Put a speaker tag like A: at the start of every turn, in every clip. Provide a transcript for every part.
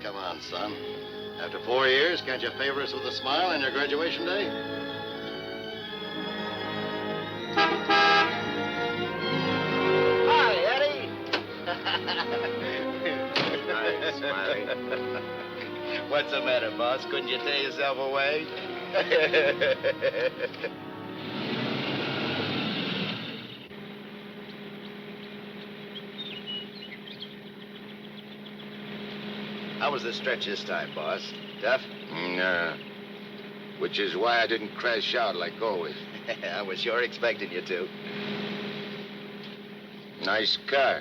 A: come on, son. After 4 years, can't you favor us with a smile on your graduation day? Hi, Eddie.
B: Hi, Smiley.
A: What's the matter, boss? Couldn't you tear yourself away? How was the stretch this time, boss? Tough?
B: Nah. Which is why I didn't crash out like always.
A: I was sure expecting you to.
B: Nice car.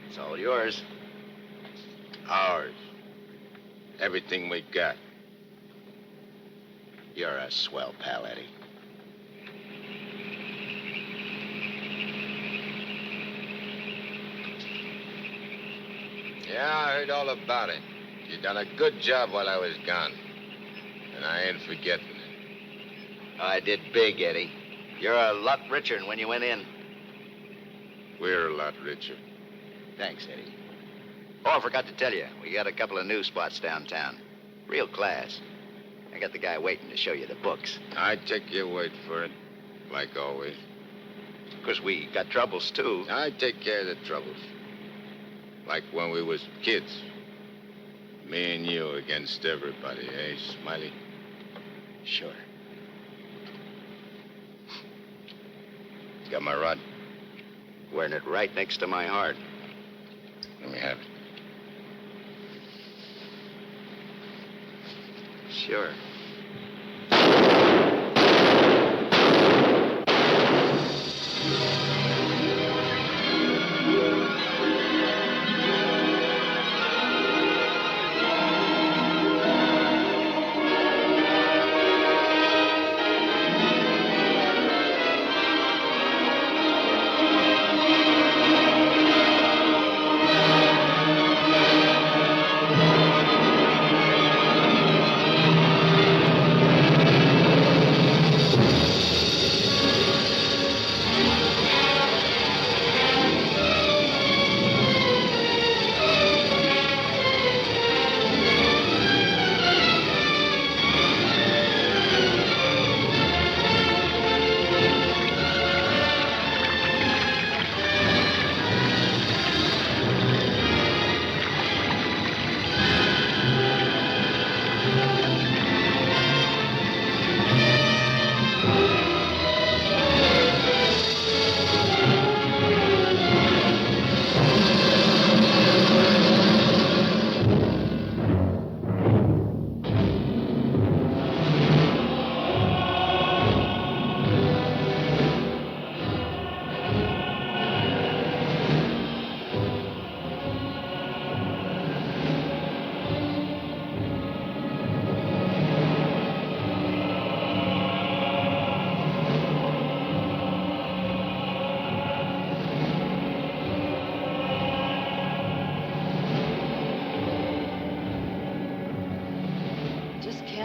A: It's all yours.
B: Ours. Everything we got.
A: You're a swell pal, Eddie.
B: Yeah, I heard all about it. You done a good job while I was gone. And I ain't forgetting it.
A: I did big, Eddie. You're a lot richer than when you went in.
B: We're a lot richer.
A: Thanks, Eddie. Oh, I forgot to tell you. We got a couple of new spots downtown. Real class. I got the guy waiting to show you the books.
B: I take your word for it, like always.
A: Of course, we got troubles, too.
B: I take care of the troubles. Like when we was kids. Me and you against everybody, eh, Smiley?
A: Sure.
B: Got my rod?
A: Wearing it right next to my heart.
B: Let me have it.
A: Sure.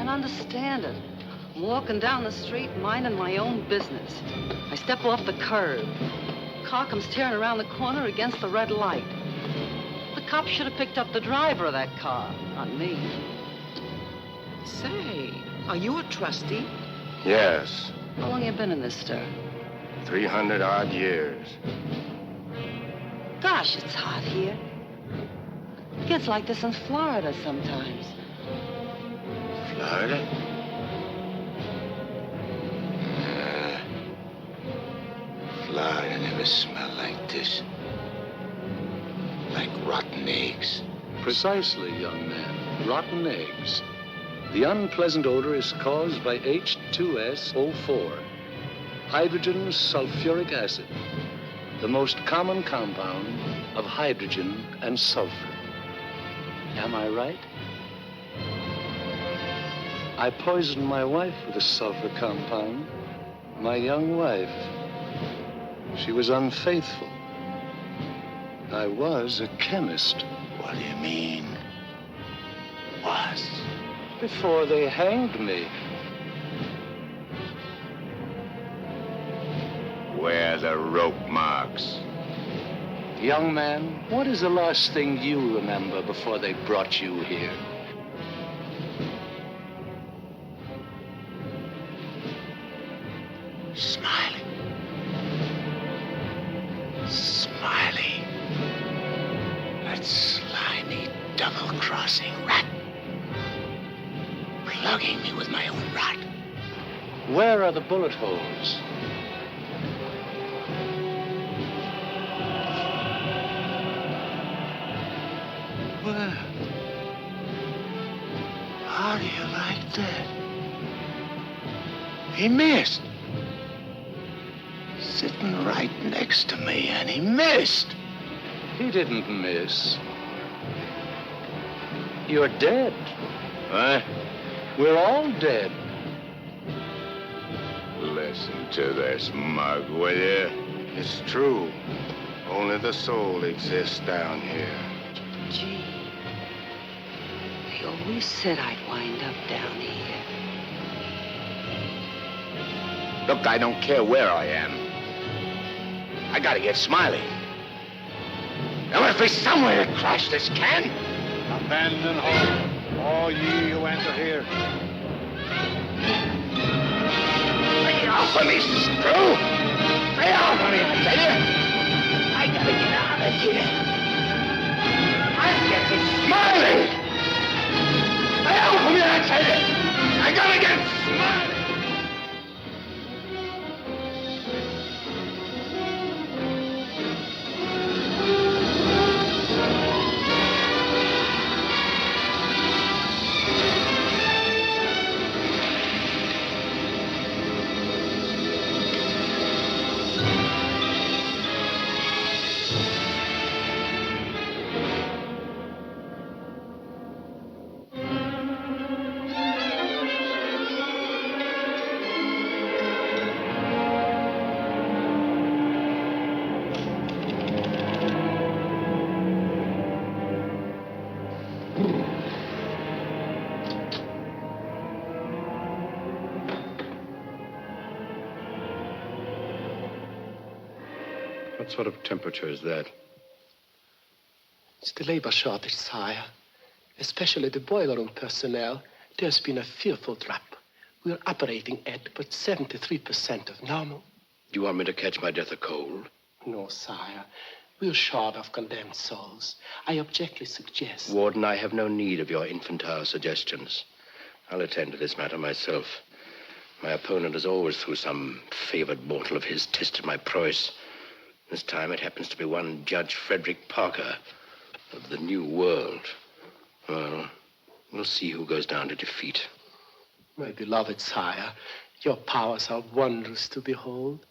C: Understand it. I'm walking down the street, minding my own business. I step off the curb. Car comes tearing around the corner against the red light. The cop should have picked up the driver of that car, not me.
D: Say, are you a trustee?
B: Yes.
C: How long you been in this stir?
B: 300-odd years.
C: Gosh, it's hot here. It gets like this in Florida sometimes.
B: Florida? Florida never smelled like this. Like rotten eggs.
E: Precisely, young man. Rotten eggs. The unpleasant odor is caused by H2SO4, hydrogen sulfuric acid, the most common compound of hydrogen and sulfur. Am I right? I poisoned my wife with a sulfur compound. My young wife. She was unfaithful. I was a chemist.
B: What do you mean? Was?
E: Before they hanged me.
B: Where are the rope marks?
E: Young man, what is the last thing you remember before they brought you here?
F: Smiley. Smiley. That slimy, double-crossing rat. Plugging me with my own rod.
E: Where are the bullet holes?
F: Well, how do you like that? He missed. Sitting right next to me, and he missed.
E: He didn't miss. You're dead.
B: Huh?
E: We're all dead.
B: Listen to this, mug, will you?
F: It's true. Only the soul exists down here.
C: Gee, I always said I'd wind up down here.
B: Look, I don't care where I am. I gotta get Smiley. There must be somewhere to crash this can.
G: Abandon hope, all ye who enter here.
B: Lay off of me, screw! Lay off of me, I tell you! I gotta get out of here. I get to Smiley! Lay off of me, I tell you! I gotta get Smiley!
G: What sort of temperature is that?
H: It's the labor shortage, sire. Especially the boiler room personnel. There's been a fearful drop. We're operating at but 73% of normal.
G: Do you want me to catch my death of cold?
H: No, sire. We're short of condemned souls. I objectly suggest...
G: Warden, I have no need of your infantile suggestions. I'll attend to this matter myself. My opponent has always, through some favored mortal of his, tested my prowess. This time it happens to be one Judge Frederick Parker of the New World. Well, we'll see who goes down to defeat.
H: My beloved sire, your powers are wondrous to behold.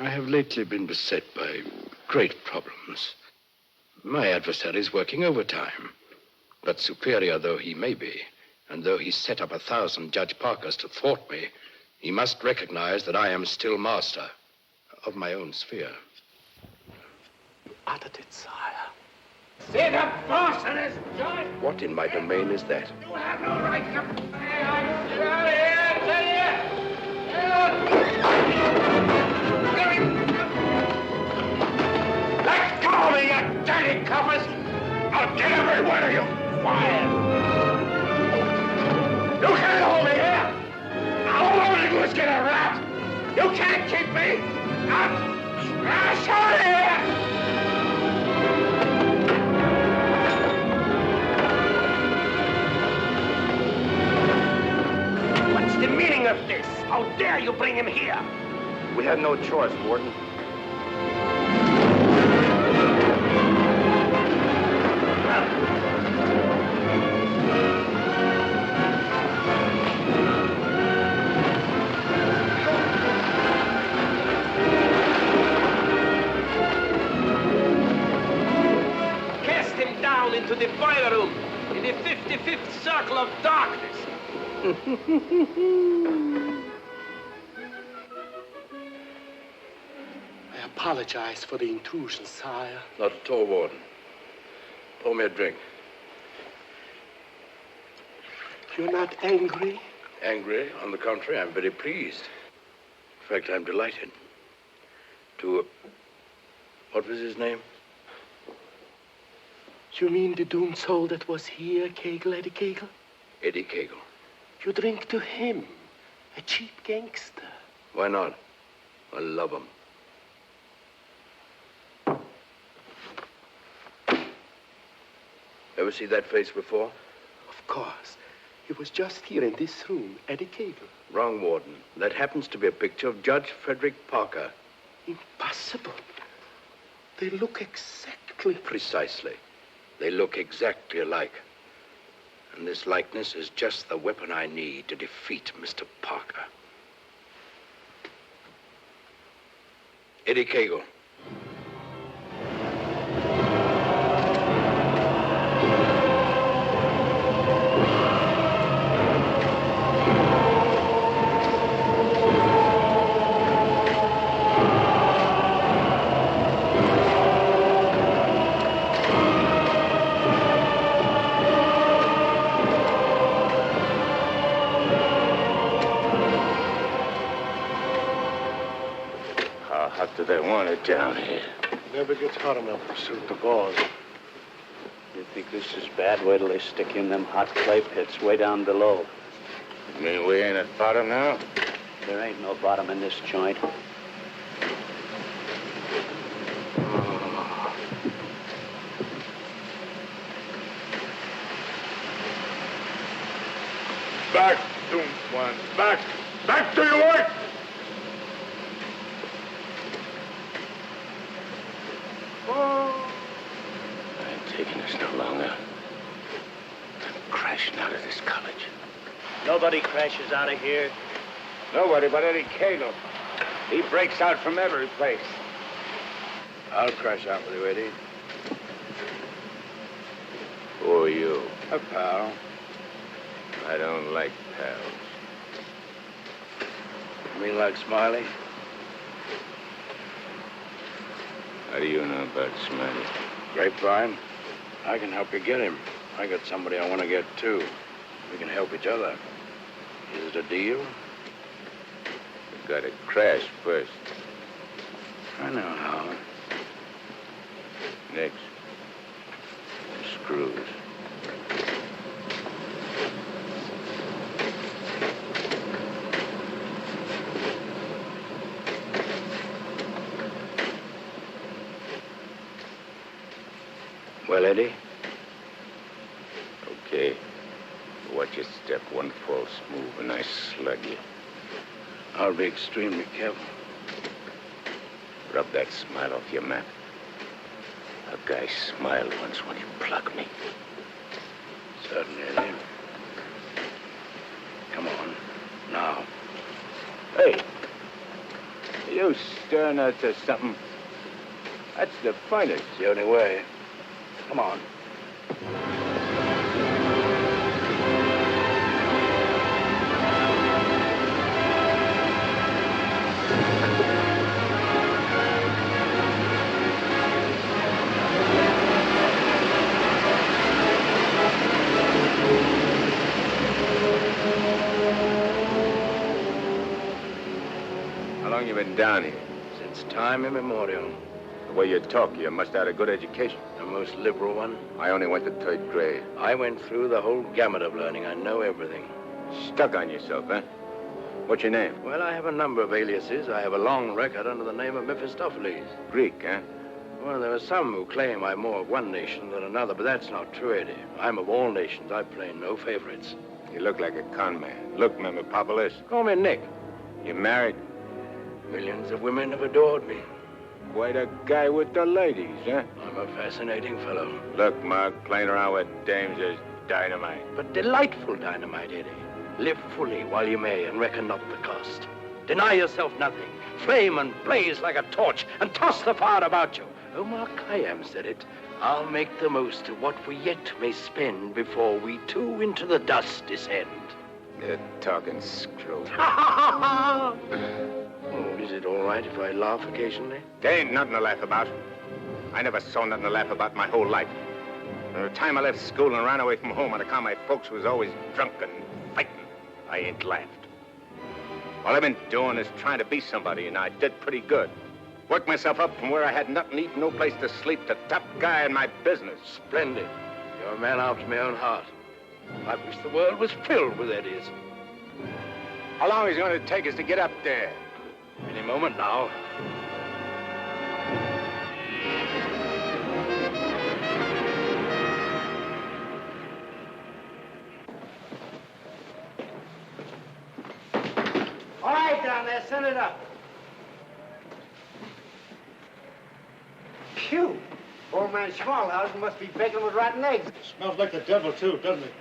G: I have lately been beset by great problems. My adversary is working overtime. But superior though he may be, and though he set up 1,000 Judge Parkers to thwart me, he must recognize that I am still master of my own sphere.
H: Uttered it, sire.
F: See the boss of this joint?
G: What in my domain is that?
F: You have no right to... Hey, get out of here, I tell you! Get out! Let go of me, you dirty coppers! I'll get every one of you fired! You can't hold me here! All I want to do is get a rat! You can't keep me! I'll crash out of here! What's the meaning of this? How dare you bring him here?
B: We had no choice, Warden.
F: Cast him down into the boiler room in the 55th circle of darkness.
H: I apologize for the intrusion, sire.
G: Not at all, Warden. Pour me a drink.
H: You're not angry?
G: Angry? On the contrary, I'm very pleased. In fact, I'm delighted to What was his name?
H: You mean the doomed soul that was here, Kegel, Eddie Kegel?
G: Eddie Kegel.
H: You drink to him, a cheap gangster.
G: Why not? I love him. Ever see that face before?
H: Of course. He was just here in this room, Eddie Kegel.
G: Wrong, Warden. That happens to be a picture of Judge Frederick Parker.
H: Impossible. They look exactly...
G: Precisely. They look exactly alike. And this likeness is just the weapon I need to defeat Mr. Parker. Eddie Kegel.
I: Do they want it down here?
H: Never gets hot enough to suit the boss.
I: You think this is bad? Wait till they stick you in them hot clay pits way down below.
G: You mean we ain't at bottom now?
I: There ain't no bottom in this joint.
F: Back, doomed ones. Back. Back to your work.
I: I ain't taking this no longer. I'm crashing out of this college. Nobody crashes out of here.
F: Nobody but Eddie Kegel. He breaks out from every place.
G: I'll crash out with you, Eddie. Who are you?
F: A pal.
G: I don't like pals. You mean like Smiley? How do you know about Smiley? Grapevine. I can help you get him. I got somebody I want to get, too. We can help each other. Is it a deal? You've got to crash first. I know how. Next. Screws. Well, Eddie? Okay. Watch your step. One false move and I slug you. I'll be extremely careful. Rub that smile off your map. A guy smiled once when he plugged me. Certainly, Eddie. Come on. Now.
F: Hey. You stirring us to something? That's the finest.
G: It's the only way. Come on.
F: How long you been down here?
G: Since time immemorial.
F: The way you talk, you must have had a good education.
G: The most liberal one.
F: I only went to 3rd grade.
G: I went through the whole gamut of learning. I know everything.
F: Stuck on yourself, huh? What's your name?
G: Well, I have a number of aliases. I have a long record under the name of Mephistopheles.
F: Greek, huh?
G: Well, there are some who claim I'm more of one nation than another, but that's not true, Eddie. I'm of all nations. I play no favorites.
F: You look like a con man. Look, Mephistopheles.
G: Call me Nick.
F: You married?
G: Millions of women have adored me.
F: Quite a guy with the ladies, huh?
G: I'm a fascinating fellow.
F: Look, Mark, playing around with dames is dynamite.
G: But delightful dynamite, Eddie. Live fully while you may and reckon not the cost. Deny yourself nothing. Flame and blaze like a torch and toss the fire about you. Omar Khayyam said it. I'll make the most of what we yet may spend before we too into the dust descend.
F: You're talking screw.
G: Oh, is it all right if I laugh occasionally?
F: There ain't nothing to laugh about. I never saw nothing to laugh about my whole life. From the time I left school and ran away from home on account my folks was always drunk and fighting, I ain't laughed. All I've been doing is trying to be somebody, and I did pretty good. Worked myself up from where I had nothing to eat and no place to sleep to top guy in my business.
G: Splendid. You're a man after my own heart. I wish the world was filled with Eddies.
F: How long is it going to take us to get up there?
G: Any moment now.
B: All right, down there, send it up. Phew. Old man Schmalhausen must be baking with rotten eggs.
J: Smells like the devil, too, doesn't it?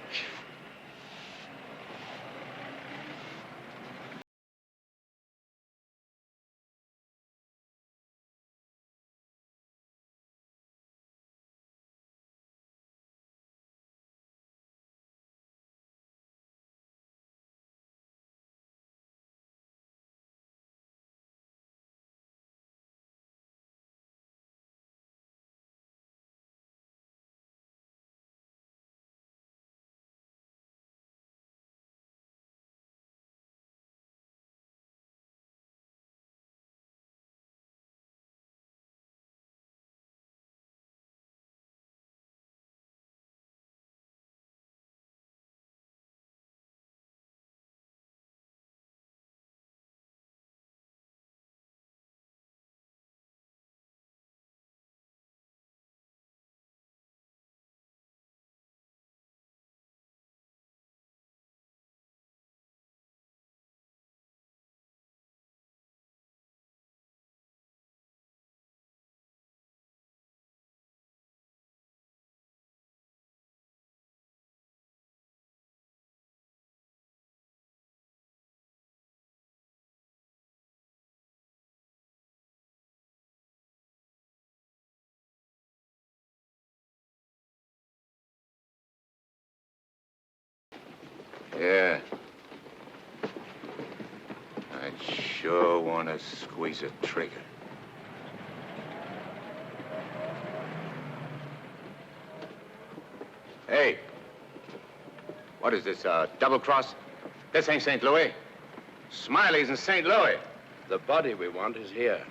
F: Yeah. I'd sure want to squeeze a trigger. Hey. What is this, double cross? This ain't St. Louis. Smiley's in St. Louis.
G: The body we want is here.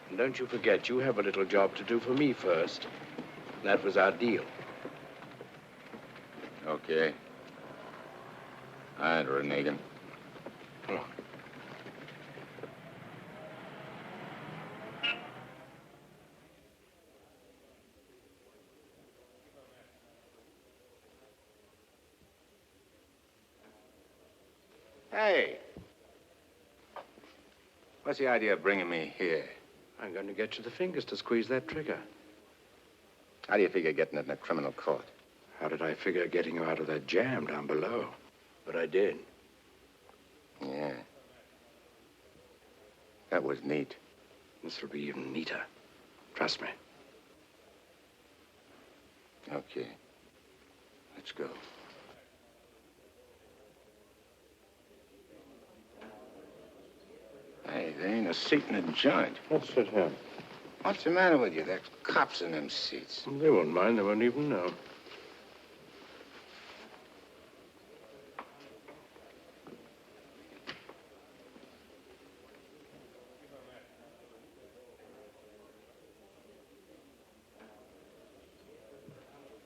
G: And don't you forget, you have a little job to do for me first. That was our deal.
F: Okay. All right, Renegan.
G: Come on.
F: Hey. What's the idea of bringing me here?
G: I'm going to get you the fingers to squeeze that trigger.
F: How do you figure getting it in a criminal court?
G: How did I figure getting you out of that jam down below? But I did.
F: Yeah. That was neat.
G: This will be even neater. Trust me.
F: Okay. Let's go. Hey, there ain't a seat in the joint.
G: Let's sit here.
F: What's the matter with you? There's cops in them seats.
G: They won't mind. They won't even know.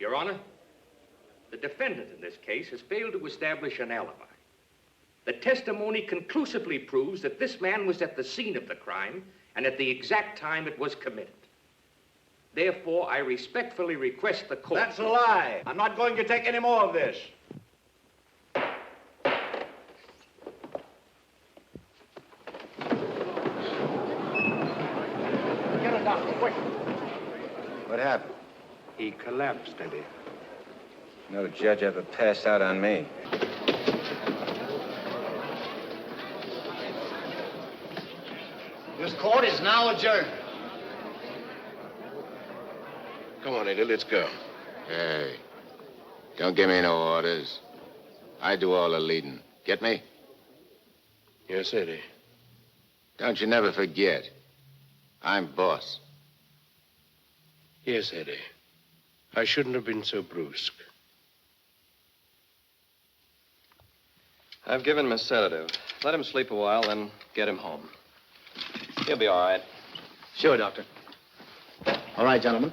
K: Your Honor, the defendant in this case has failed to establish an alibi. The testimony conclusively proves that this man was at the scene of the crime and at the exact time it was committed. Therefore, I respectfully request the court...
J: That's a lie. I'm not going to take any more of this.
B: Get a doctor, quick.
F: What happened?
G: He collapsed, Eddie.
F: No judge ever passed out on me.
J: This court is now adjourned.
G: Come on, Eddie, let's go.
F: Hey, don't give me no orders. I do all the leading. Get me?
G: Yes, Eddie.
F: Don't you never forget. I'm boss.
G: Yes, Eddie. I shouldn't have been so brusque.
L: I've given him a sedative. Let him sleep a while, then get him home. He'll be all right.
J: Sure, Doctor. All right, gentlemen.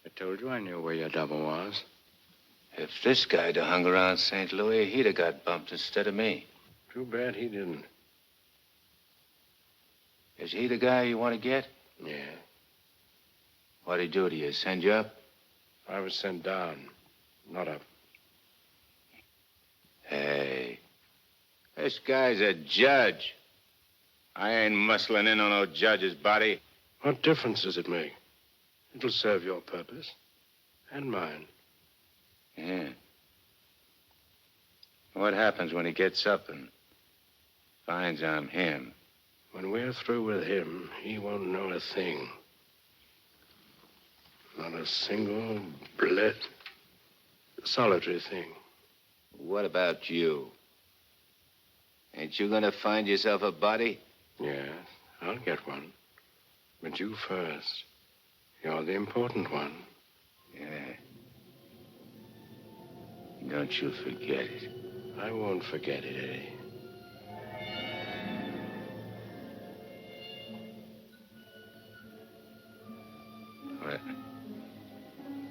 G: I told you I knew where your double was.
F: If this guy'd have hung around St. Louis, he'd have got bumped instead of me.
G: Too bad he didn't.
F: Is he the guy you want to get?
G: Yeah.
F: What'd he do to you? Send you up?
G: I was sent down, not up.
F: Hey, this guy's a judge. I ain't muscling in on no judge's body.
G: What difference does it make? It'll serve your purpose and mine.
F: Yeah. What happens when he gets up and finds I'm him?
G: When we're through with him, he won't know a thing. Not a single solitary thing.
F: What about you? Ain't you gonna find yourself a body?
G: Yes, I'll get one. But you first. You're the important one.
F: Yeah. Don't you forget it.
G: I won't forget it, Eddie.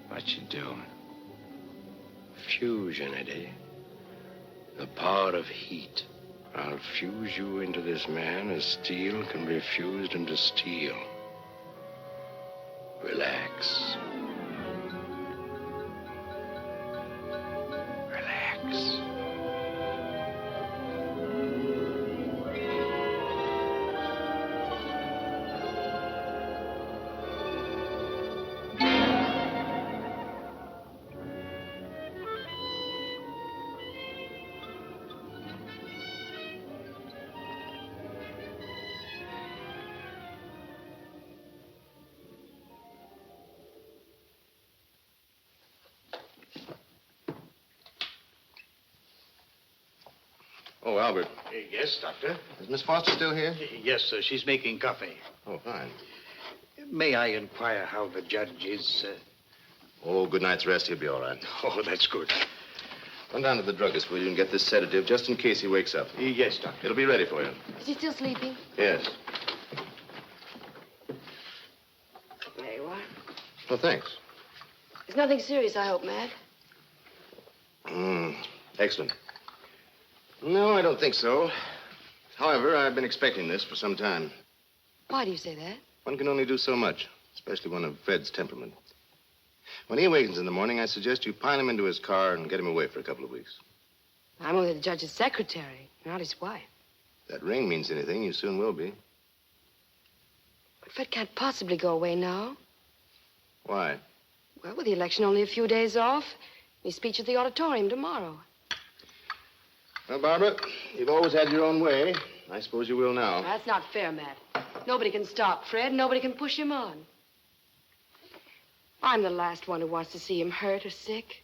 F: What you doing?
G: Fusion, Eddie. The power of heat. I'll fuse you into this man as steel can be fused into steel. Relax. Relax.
A: Oh, Albert.
J: Yes, Doctor?
A: Is Miss Foster still here?
J: Yes, sir. She's making coffee.
A: Oh, fine.
J: May I inquire how the judge is?
A: Oh, good night's rest. He'll be all right.
J: Oh, that's good.
A: Run down to the druggist, will you, and get this sedative just in case he wakes up.
J: Yes, Doctor.
A: It'll be ready for you.
L: Is he still sleeping?
A: Yes.
L: There you are.
A: Well, thanks.
L: It's nothing serious, I hope, Matt.
A: Excellent. No, I don't think so. However, I've been expecting this for some time.
L: Why do you say that?
A: One can only do so much, especially one of Fred's temperament. When he awakens in the morning, I suggest you pile him into his car and get him away for a couple of weeks.
L: I'm only the judge's secretary, not his wife.
A: If that ring means anything, you soon will be.
L: But Fred can't possibly go away now.
A: Why?
L: Well, with the election only a few days off, his speech at the auditorium tomorrow.
A: Well, Barbara, you've always had your own way. I suppose you will now.
L: That's not fair, Matt. Nobody can stop Fred. Nobody can push him on. I'm the last one who wants to see him hurt or sick.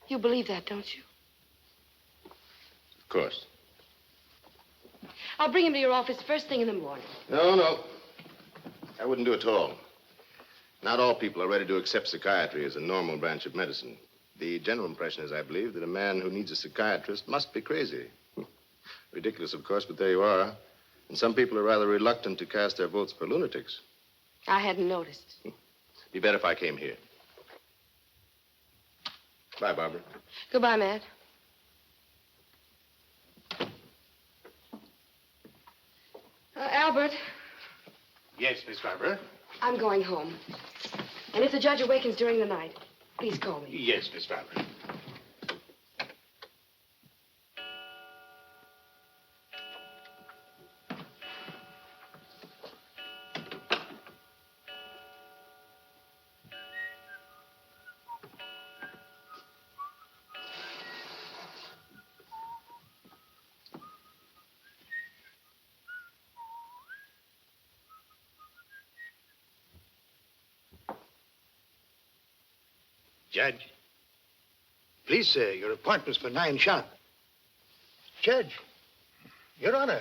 L: You believe that, don't you?
A: Of course.
L: I'll bring him to your office first thing in the morning.
A: No. I wouldn't do it at all. Not all people are ready to accept psychiatry as a normal branch of medicine. The general impression is, I believe, that a man who needs a psychiatrist must be crazy. Ridiculous, of course, but there you are. And some people are rather reluctant to cast their votes for lunatics.
L: I hadn't noticed.
A: Be better if I came here. Bye, Barbara.
L: Goodbye, Matt. Albert,
J: Yes, Miss Barbara?
L: I'm going home. And if the judge awakens during the night, please call me.
J: Yes, Miss Barbara. Judge. Please, sir, your appointment's for 9 sharp. Judge. Your Honor.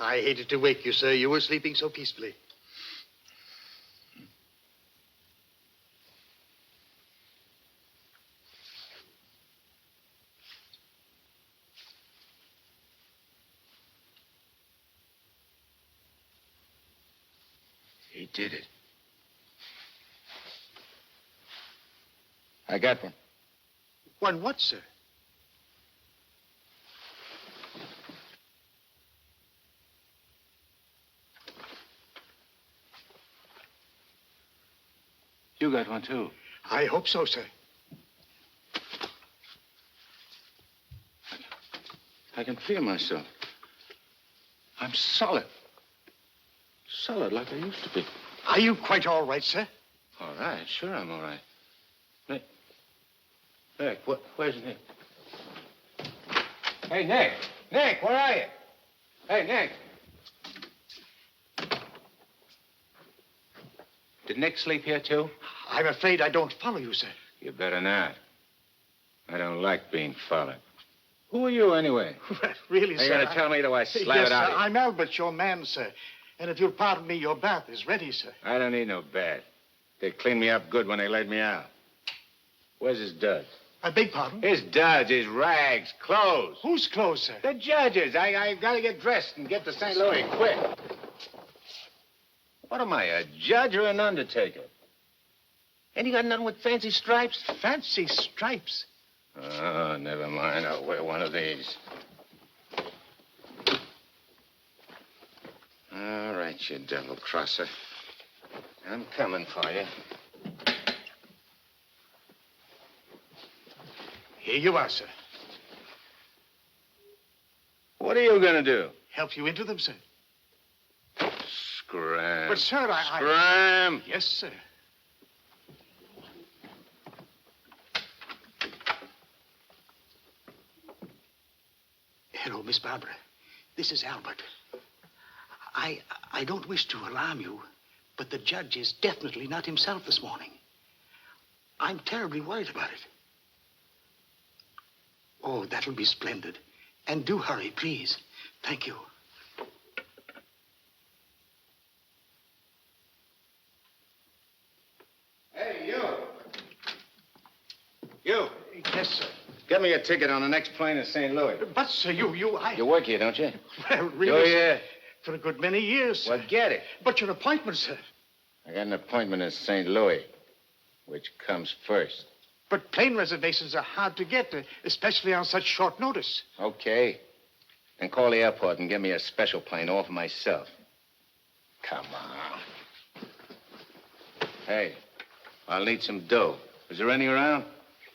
J: I hated to wake you, sir. You were sleeping so peacefully.
F: He did it. I got one.
J: One what, sir?
F: You got one, too.
J: I hope so, sir.
F: I can feel myself. I'm solid. Solid like I used to be.
J: Are you quite all right, sir?
F: All right, sure I'm all right. Nick, where's Nick? Hey, Nick! Nick, where are you? Hey, Nick! Did Nick sleep here, too?
J: I'm afraid I don't follow you, sir.
F: You better not. I don't like being followed. Who are you, anyway?
J: Really,
F: Are you
J: sir?
F: going to tell me, or do I slap
J: yes,
F: it out
J: sir,
F: of you?
J: I'm Albert, your man, sir. And if you'll pardon me, your bath is ready, sir.
F: I don't need no bath. They cleaned me up good when they let me out. Where's his duds?
J: I beg pardon?
F: His duds, his rags, clothes.
J: Whose clothes, sir?
F: The judge's. I got to get dressed and get to St. Louis quick. What am I, a judge or an undertaker? Ain't you got nothing with fancy stripes?
J: Fancy stripes?
F: Oh, never mind. I'll wear one of these. All right, you devil crosser. I'm coming for you.
J: Here you are, sir.
F: What are you going to do?
J: Help you into them, sir.
F: Scram.
J: But, sir,
F: Scram!
J: Yes, sir. Hello, Miss Barbara. This is Albert. I don't wish to alarm you, but the judge is definitely not himself this morning. I'm terribly worried about it. Oh, that'll be splendid. And do hurry, please. Thank you.
F: Hey, you. You.
J: Yes, sir.
F: Get me a ticket on the next plane to St. Louis.
J: But, sir,
F: You work here, don't you?
J: Well, really,
F: Oh,
J: sir,
F: yeah.
J: for a good many years, sir.
F: Well, get it.
J: But your appointment, sir.
F: I got an appointment in St. Louis. Which comes first?
J: But plane reservations are hard to get, especially on such short notice.
F: Okay. Then call the airport and get me a special plane all for myself. Come on. Hey, I'll need some dough. Is there any around?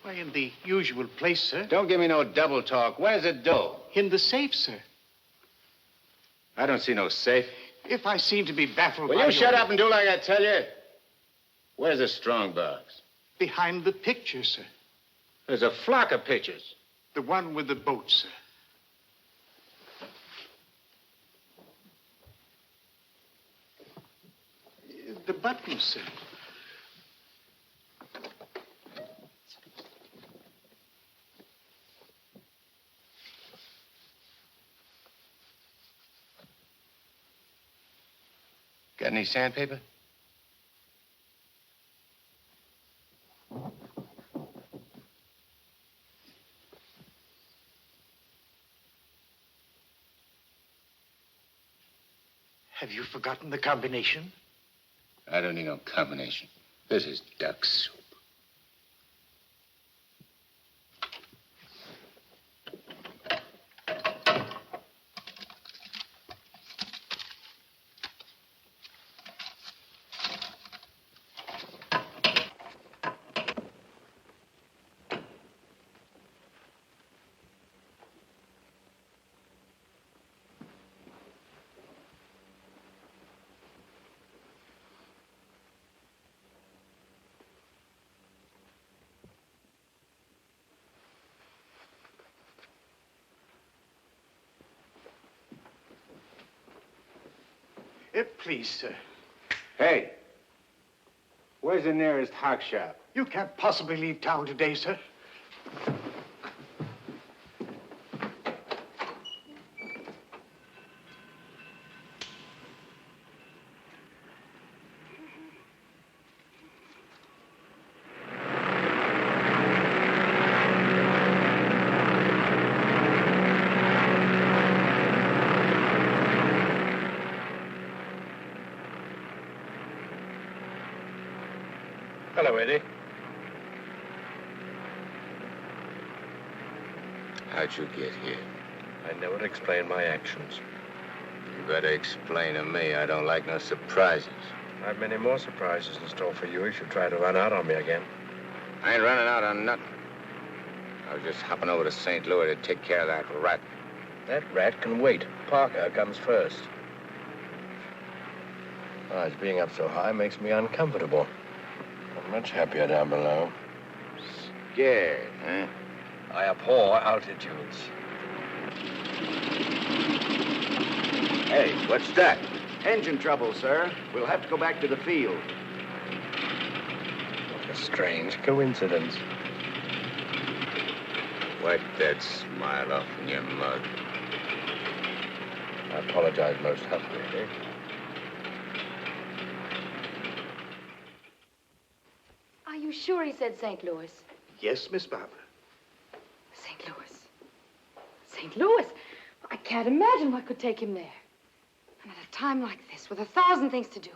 J: Why, in the usual place, sir.
F: Don't give me no double talk. Where's the dough?
J: In the safe, sir.
F: I don't see no safe.
J: If I seem to be baffled
F: Will
J: by
F: you shut up and do like I tell you? Where's the strong box?
J: Behind the picture, sir.
F: There's a flock of pictures.
J: The one with the boat, sir. The button, sir.
F: Got any sandpaper?
J: Have you forgotten the combination?
F: I don't need no combination. This is duck soup.
J: Please, sir.
F: Hey, where's the nearest hock shop?
J: You can't possibly leave town today, sir.
F: How'd you get here?
G: I never explain my actions.
F: You better explain to me. I don't like no surprises.
G: I've many more surprises in store for you if you try to run out on me again.
F: I ain't running out on nothing. I was just hopping over to St. Louis to take care of that rat.
G: That rat can wait. Parker comes first. His being up so high makes me uncomfortable. I'm much happier down below.
F: Scared, huh?
G: I abhor altitudes.
M: Hey, what's that? Engine trouble, sir. We'll have to go back to the field.
G: What a strange coincidence.
F: Wipe that smile off in your mug.
G: I apologize most humbly, eh?
L: Are you sure he said St. Louis?
J: Yes, Miss Barbara.
L: St. Louis. St. Louis? I can't imagine what could take him there. And at a time like this, with 1,000 things to do.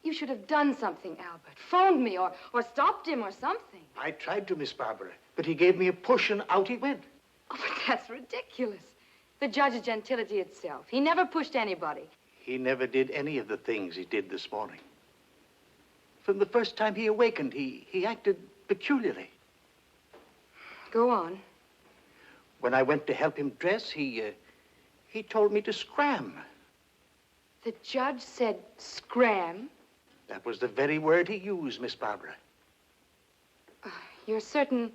L: You should have done something, Albert. Phoned me or stopped him or something.
J: I tried to, Miss Barbara, but he gave me a push and out he went.
L: Oh, but that's ridiculous. The judge is gentility itself. He never pushed anybody.
J: He never did any of the things he did this morning. From the first time he awakened, he acted peculiarly.
L: Go on.
J: When I went to help him dress, he told me to scram.
L: The judge said scram?
J: That was the very word he used, Miss Barbara.
L: You're certain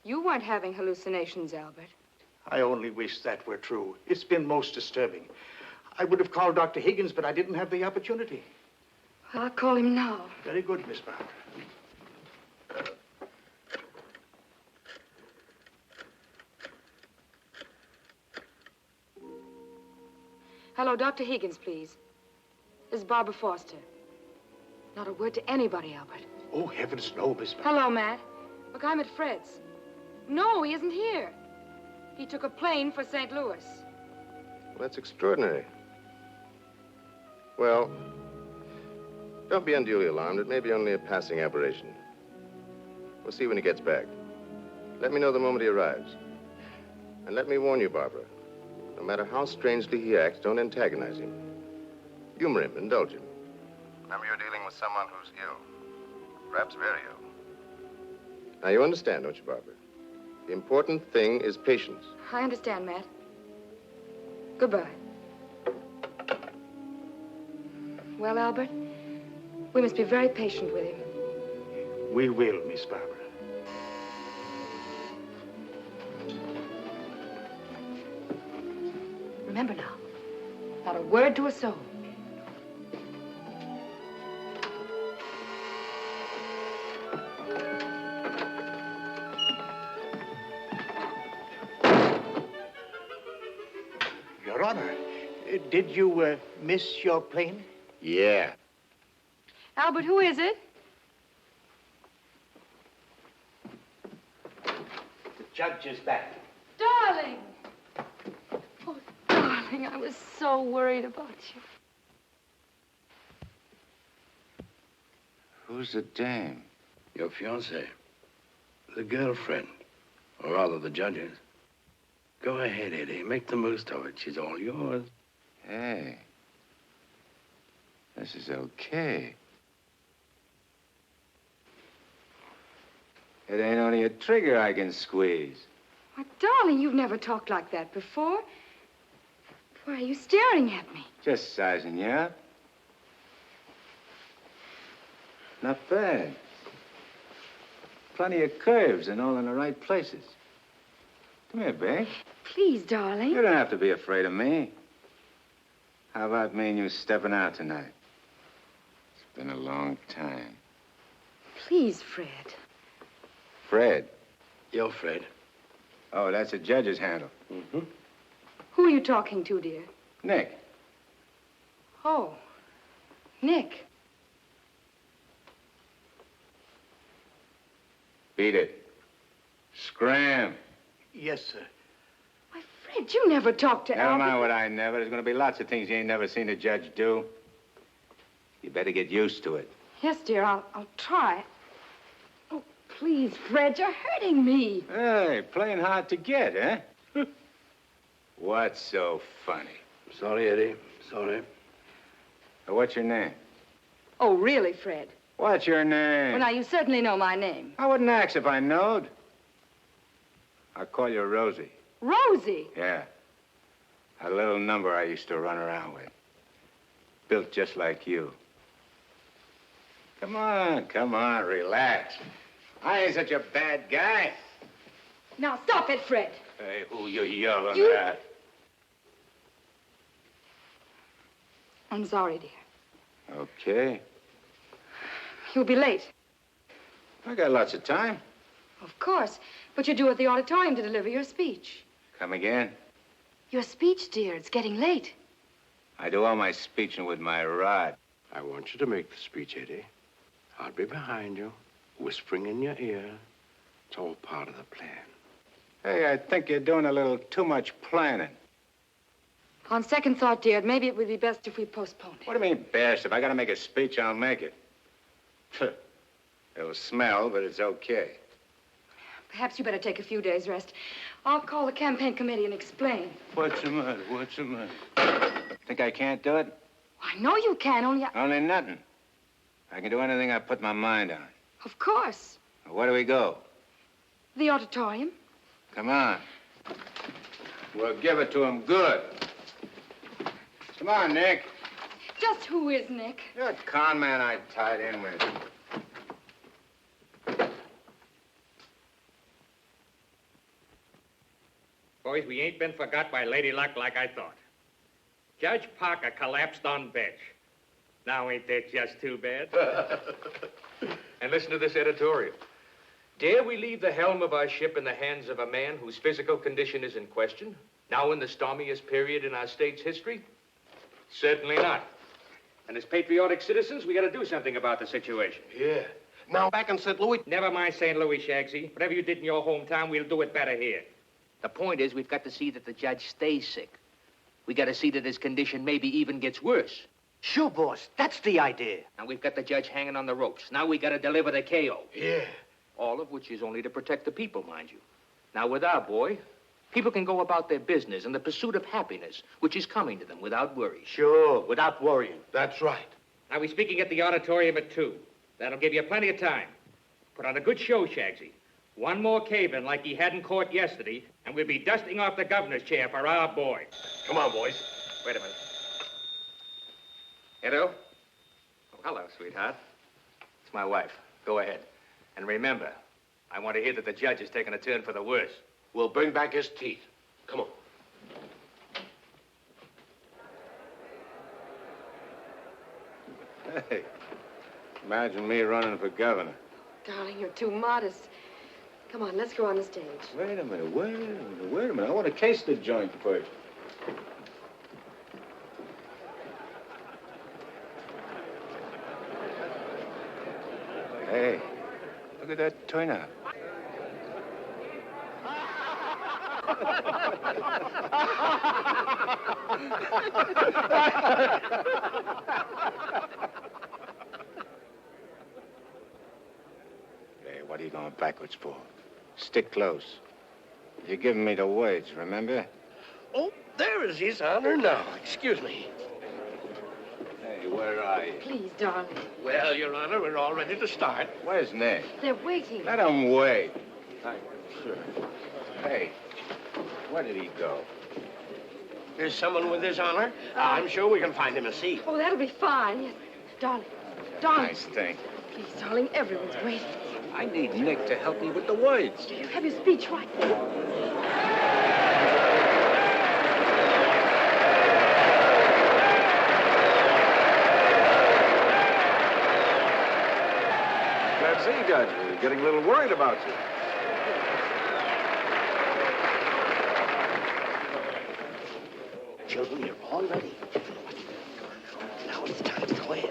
L: you weren't having hallucinations, Albert?
J: I only wish that were true. It's been most disturbing. I would have called Dr. Higgins, but I didn't have the opportunity.
L: Well, I'll call him now.
J: Very good, Miss Barbara.
L: Hello, Dr. Higgins, please. This is Barbara Foster. Not a word to anybody, Albert.
J: Oh, heavens, no, Miss Barbara.
L: Hello, Matt. Look, I'm at Fred's. No, he isn't here. He took a plane for St. Louis.
A: Well, that's extraordinary. Well, don't be unduly alarmed. It may be only a passing aberration. We'll see when he gets back. Let me know the moment he arrives. And let me warn you, Barbara, no matter how strangely he acts, don't antagonize him. Humor him, indulge him. Remember, you're dealing with someone who's ill. Perhaps very ill. Now, you understand, don't you, Barbara? The important thing is patience.
L: I understand, Matt. Goodbye. Well, Albert, we must be very patient with him.
J: We will, Miss Barbara.
L: Remember now, not a word to a soul.
J: Your Honor, did you miss your plane?
F: Yeah.
L: Albert, who is it?
J: The judge is back.
L: Darling! Oh, darling, I was so worried about you.
F: Who's the dame?
G: Your fiancée. The girlfriend. Or rather, the judge's. Go ahead, Eddie. Make the most of it. She's all yours.
F: Hey. This is okay. It ain't only a trigger I can squeeze.
L: Why, darling, you've never talked like that before. Why are you staring at me?
F: Just sizing you up. Not bad. Plenty of curves and all in the right places. Come here, babe.
L: Please, darling.
F: You don't have to be afraid of me. How about me and you stepping out tonight? It's been a long time.
L: Please, Fred.
F: Fred?
G: You're Fred.
F: Oh, that's a judge's handle.
G: Mm-hmm.
L: Who are you talking to, dear?
F: Nick.
L: Oh, Nick.
F: Beat it. Scram.
J: Yes, sir.
L: Why, Fred, you never talked to
F: Never
L: Albert.
F: mind what I never. There's going to be lots of things you ain't never seen a judge do. You better get used to it.
L: Yes, dear, I'll try. Oh, please, Fred, you're hurting me.
F: Hey, playing hard to get, eh? What's so funny?
G: Sorry, Eddie. Sorry.
F: What's your name?
L: Oh, really, Fred?
F: What's your name?
L: Well, now, you certainly know my name.
F: I wouldn't ask if I knowed. I'll call you Rosie.
L: Rosie?
F: Yeah. A little number I used to run around with. Built just like you. Come on, relax. I ain't such a bad guy.
L: Now, stop it, Fred.
F: Hey, who you yelling at?
L: I'm sorry, dear.
F: Okay.
L: You'll be late.
F: I got lots of time.
L: Of course. But you're due at the auditorium to deliver your speech.
F: Come again?
L: Your speech, dear. It's getting late.
F: I do all my speeching with my rod.
G: I want you to make the speech, Eddie. I'll be behind you, whispering in your ear. It's all part of the plan.
F: Hey, I think you're doing a little too much planning.
L: On second thought, dear, maybe it would be best if we postponed it.
F: What do you mean, best? If I gotta make a speech, I'll make it. It'll smell, but it's okay.
L: Perhaps you better take a few days' rest. I'll call the campaign committee and explain.
F: What's the matter? What's the matter? Think I can't do it?
L: I know you can,
F: Only nothing. I can do anything I put my mind on.
L: Of course.
F: Where do we go?
L: The auditorium.
F: Come on. We'll give it to him good. Come on, Nick.
L: Just who is Nick?
F: You're a con man I tied in with.
K: Boys, we ain't been forgot by Lady Luck like I thought. Judge Parker collapsed on bench. Now ain't that just too bad? And listen to this editorial. Dare we leave the helm of our ship in the hands of a man whose physical condition is in question, now in the stormiest period in our state's history? Certainly not. And as patriotic citizens, we gotta do something about the situation.
G: Yeah. Now, back in St. Louis...
K: Never mind St. Louis, Shagsy. Whatever you did in your hometown, we'll do it better here.
N: The point is, we've got to see that the judge stays sick. We got to see that his condition maybe even gets worse.
J: Sure, boss. That's the idea.
N: Now, we've got the judge hanging on the ropes. Now we got to deliver the KO.
G: Yeah.
N: All of which is only to protect the people, mind you. Now, with our boy, people can go about their business in the pursuit of happiness, which is coming to them without worry.
J: Sure, without worrying.
G: That's right.
K: Now, we're speaking at the auditorium at 2. That'll give you plenty of time. Put on a good show, Shagsy. One more cave-in like he had in court yesterday, and we'll be dusting off the governor's chair for our boy.
G: Come on, boys.
K: Wait a minute. Hello? Oh, hello, sweetheart. It's my wife. Go ahead. And remember, I want to hear that the judge is taking a turn for the worse.
G: We'll bring back his teeth. Come on.
F: Hey, imagine me running for governor.
L: Darling, you're too modest. Come on, let's go on the stage.
F: Wait a minute. I want to case the joint first. Hey, look at that turnout. Hey, what are you going backwards for? Stick close. You're giving me the words, remember?
G: Oh, there is his honor now. Excuse me.
F: Hey, where are you?
L: Please, darling.
G: Well, Your Honor, we're all ready to start.
F: Where's Nick?
L: They're waiting.
F: Let him wait. Sure. Hey, where did he go?
G: There's someone with his honor. I'm sure we can find him a seat.
L: Oh, that'll be fine. Yes. Darling. Darling.
F: Nice thing.
L: Please, darling, everyone's waiting.
F: I need Nick to help me with the words.
L: Do you have your speech right?
M: Glad to see you, Judge. We're getting a little worried about you.
J: Children, you're all ready. Now it's time to go in.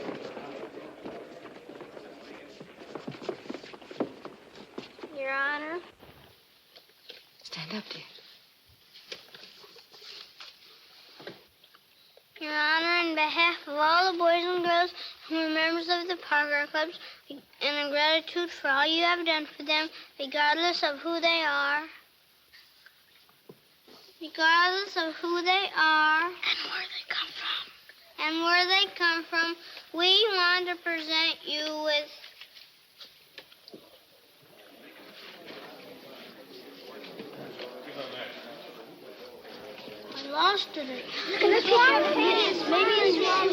O: Your Honor.
L: Stand up, dear.
O: Your Honor, on behalf of all the boys and girls who are members of the Parker Clubs and in gratitude for all you have done for them, regardless of who they are. Regardless of who they are. And where they come from. And where they come from, we want to present you with... I lost it. Look at this one. Maybe it's wrong.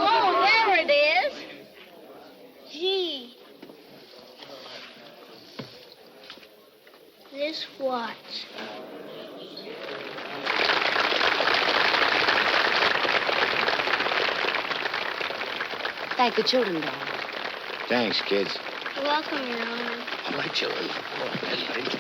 O: Oh, there it is. Gee. This what?
L: Thank the children, Dad.
F: Thanks, kids.
O: You're welcome, Your Honor.
G: All right, children. Go on, thank you.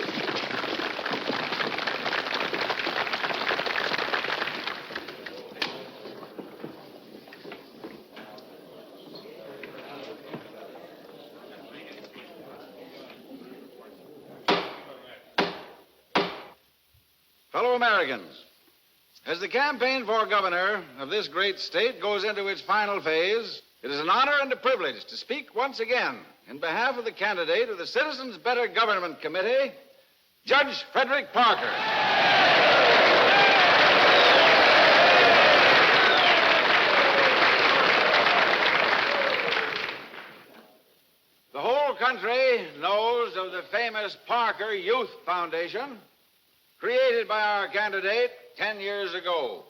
P: Fellow Americans, as the campaign for governor of this great state goes into its final phase, it is an honor and a privilege to speak once again in behalf of the candidate of the Citizens Better Government Committee, Judge Frederick Parker. The whole country knows of the famous Parker Youth Foundation, created by our candidate 10 years ago.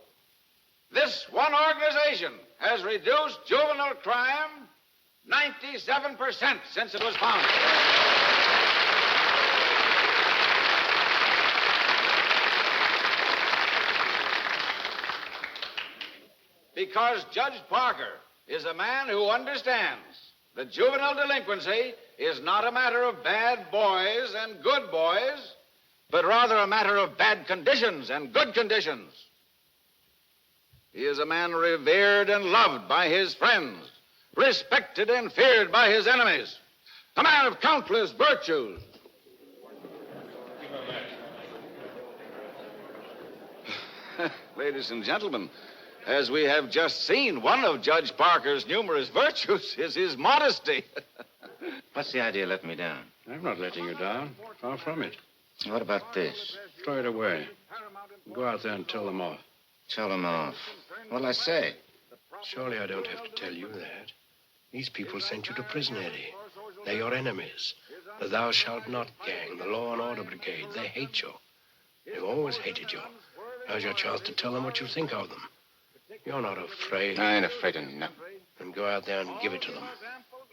P: This one organization has reduced juvenile crime 97% since it was founded. Because Judge Parker is a man who understands that juvenile delinquency is not a matter of bad boys and good boys, but rather a matter of bad conditions and good conditions. He is a man revered and loved by his friends, respected and feared by his enemies, a man of countless virtues. Ladies and gentlemen, as we have just seen, one of Judge Parker's numerous virtues is his modesty.
F: What's the idea of letting me down?
Q: I'm not letting you down. Far from it.
F: What about this?
Q: Throw it away. Go out there and tell them off.
F: Tell them off. What'll I say?
G: Surely I don't have to tell you that. These people sent you to prison, Eddie. They're your enemies. The Thou Shalt Not gang, the Law and Order Brigade. They hate you. They've always hated you. Now's your chance to tell them what you think of them. You're not afraid.
F: I ain't afraid of nothing.
G: Then go out there and give it to them.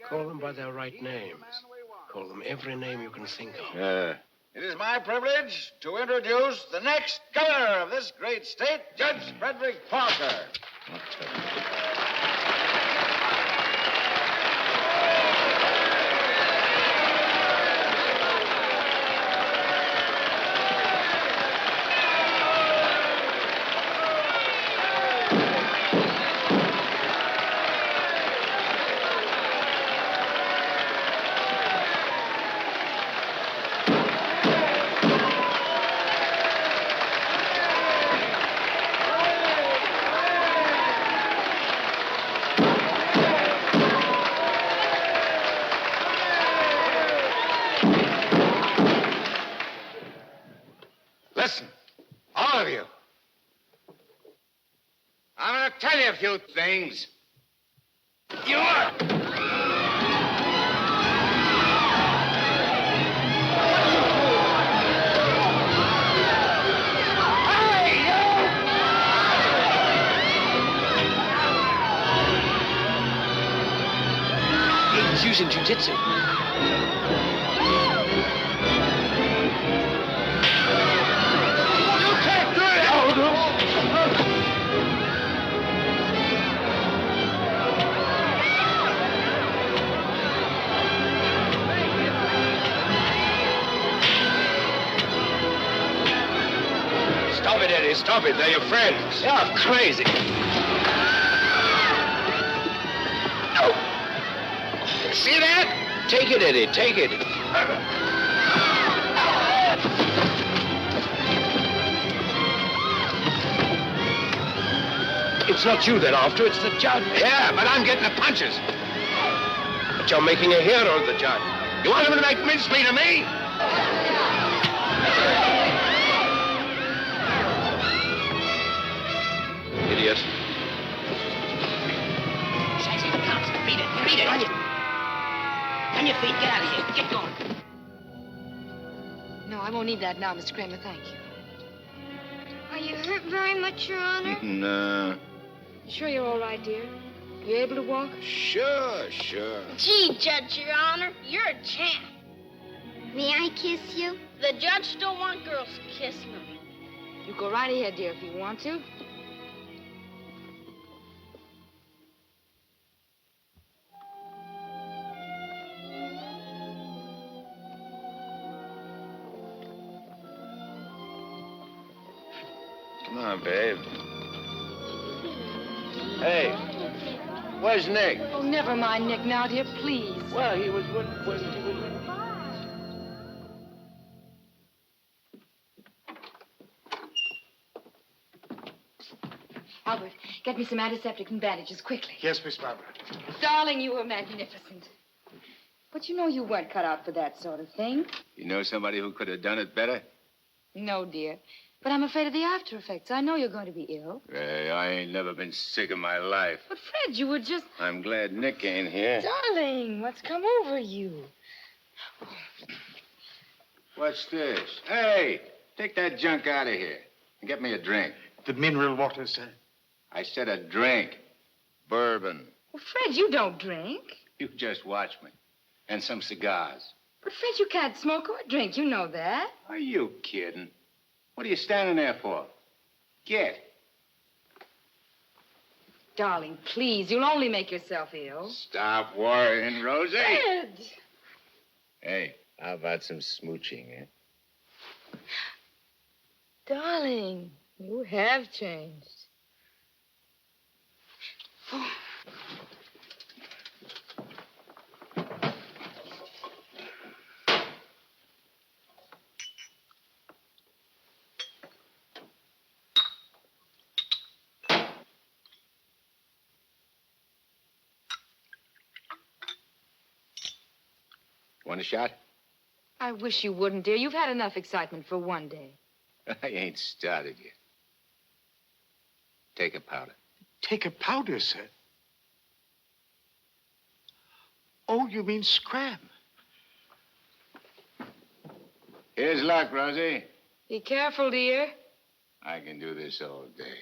G: Call them by their right names. Call them every name you can think of.
P: It is my privilege to introduce the next governor of this great state, Judge Frederick Parker. Listen, all of you. I'm going to tell you a few things. You are...
H: He's using jiu-jitsu.
F: Stop it, Eddie. Stop it. They're your friends.
H: You're crazy.
F: No. See that? Take it, Eddie. Take it.
H: It's not you they're after, it's the judge.
F: Yeah, but I'm getting the punches.
G: But you're making a hero of the judge.
F: You want him to make mincemeat of me?
G: Idiot.
B: Sassy, cops, beat it, beat it. On your feet, get out of here, get going.
L: No, I won't need that now, Mr. Kramer, thank you.
O: Are you hurt very much, Your Honor?
F: No.
L: You sure you're all right, dear? You able to walk?
F: Sure.
O: Gee, Judge, Your Honor, you're a champ. May I kiss you? The judge don't want girls kissing him.
L: You go right ahead, dear, if you want to.
F: Come on, babe. Hey, where's Nick?
L: Oh, never mind Nick now, dear, please.
N: Well, he was with...
L: Albert, get me some antiseptic and bandages, quickly.
J: Yes, Miss Barbara.
L: Darling, you were magnificent. But you know you weren't cut out for that sort of thing.
F: You know somebody who could have done it better?
L: No, dear. But I'm afraid of the after effects. I know you're going to be ill.
F: Hey, I ain't never been sick in my life.
L: But, Fred, you were just...
F: I'm glad Nick ain't here.
L: Darling, what's come over you?
F: What's this? Hey, take that junk out of here and get me a drink.
J: The mineral water, sir.
F: I said a drink. Bourbon.
L: Well, Fred, you don't drink.
F: You just watch me. And some cigars.
L: But, Fred, you can't smoke or drink. You know that.
F: Are you kidding? What are you standing there for? Get.
L: Darling, please, you'll only make yourself ill.
F: Stop worrying, Rosie.
L: Fred!
F: Hey, how about some smooching, eh?
L: Darling, you have changed. Oh.
F: Want a shot?
L: I wish you wouldn't, dear. You've had enough excitement for one day.
F: I ain't started yet. Take a powder.
J: Take a powder, sir? Oh, you mean scram?
F: Here's luck, Rosie.
L: Be careful, dear.
F: I can do this all day.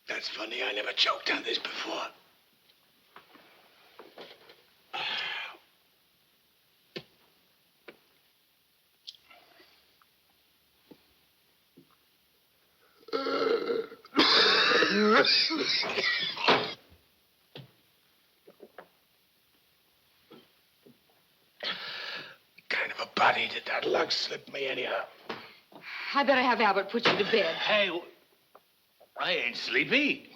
J: That's funny. I never choked on this before. Kind of a body did that lug slip me anyhow?
L: I better have Albert put you to bed.
I: Hey, I ain't sleepy.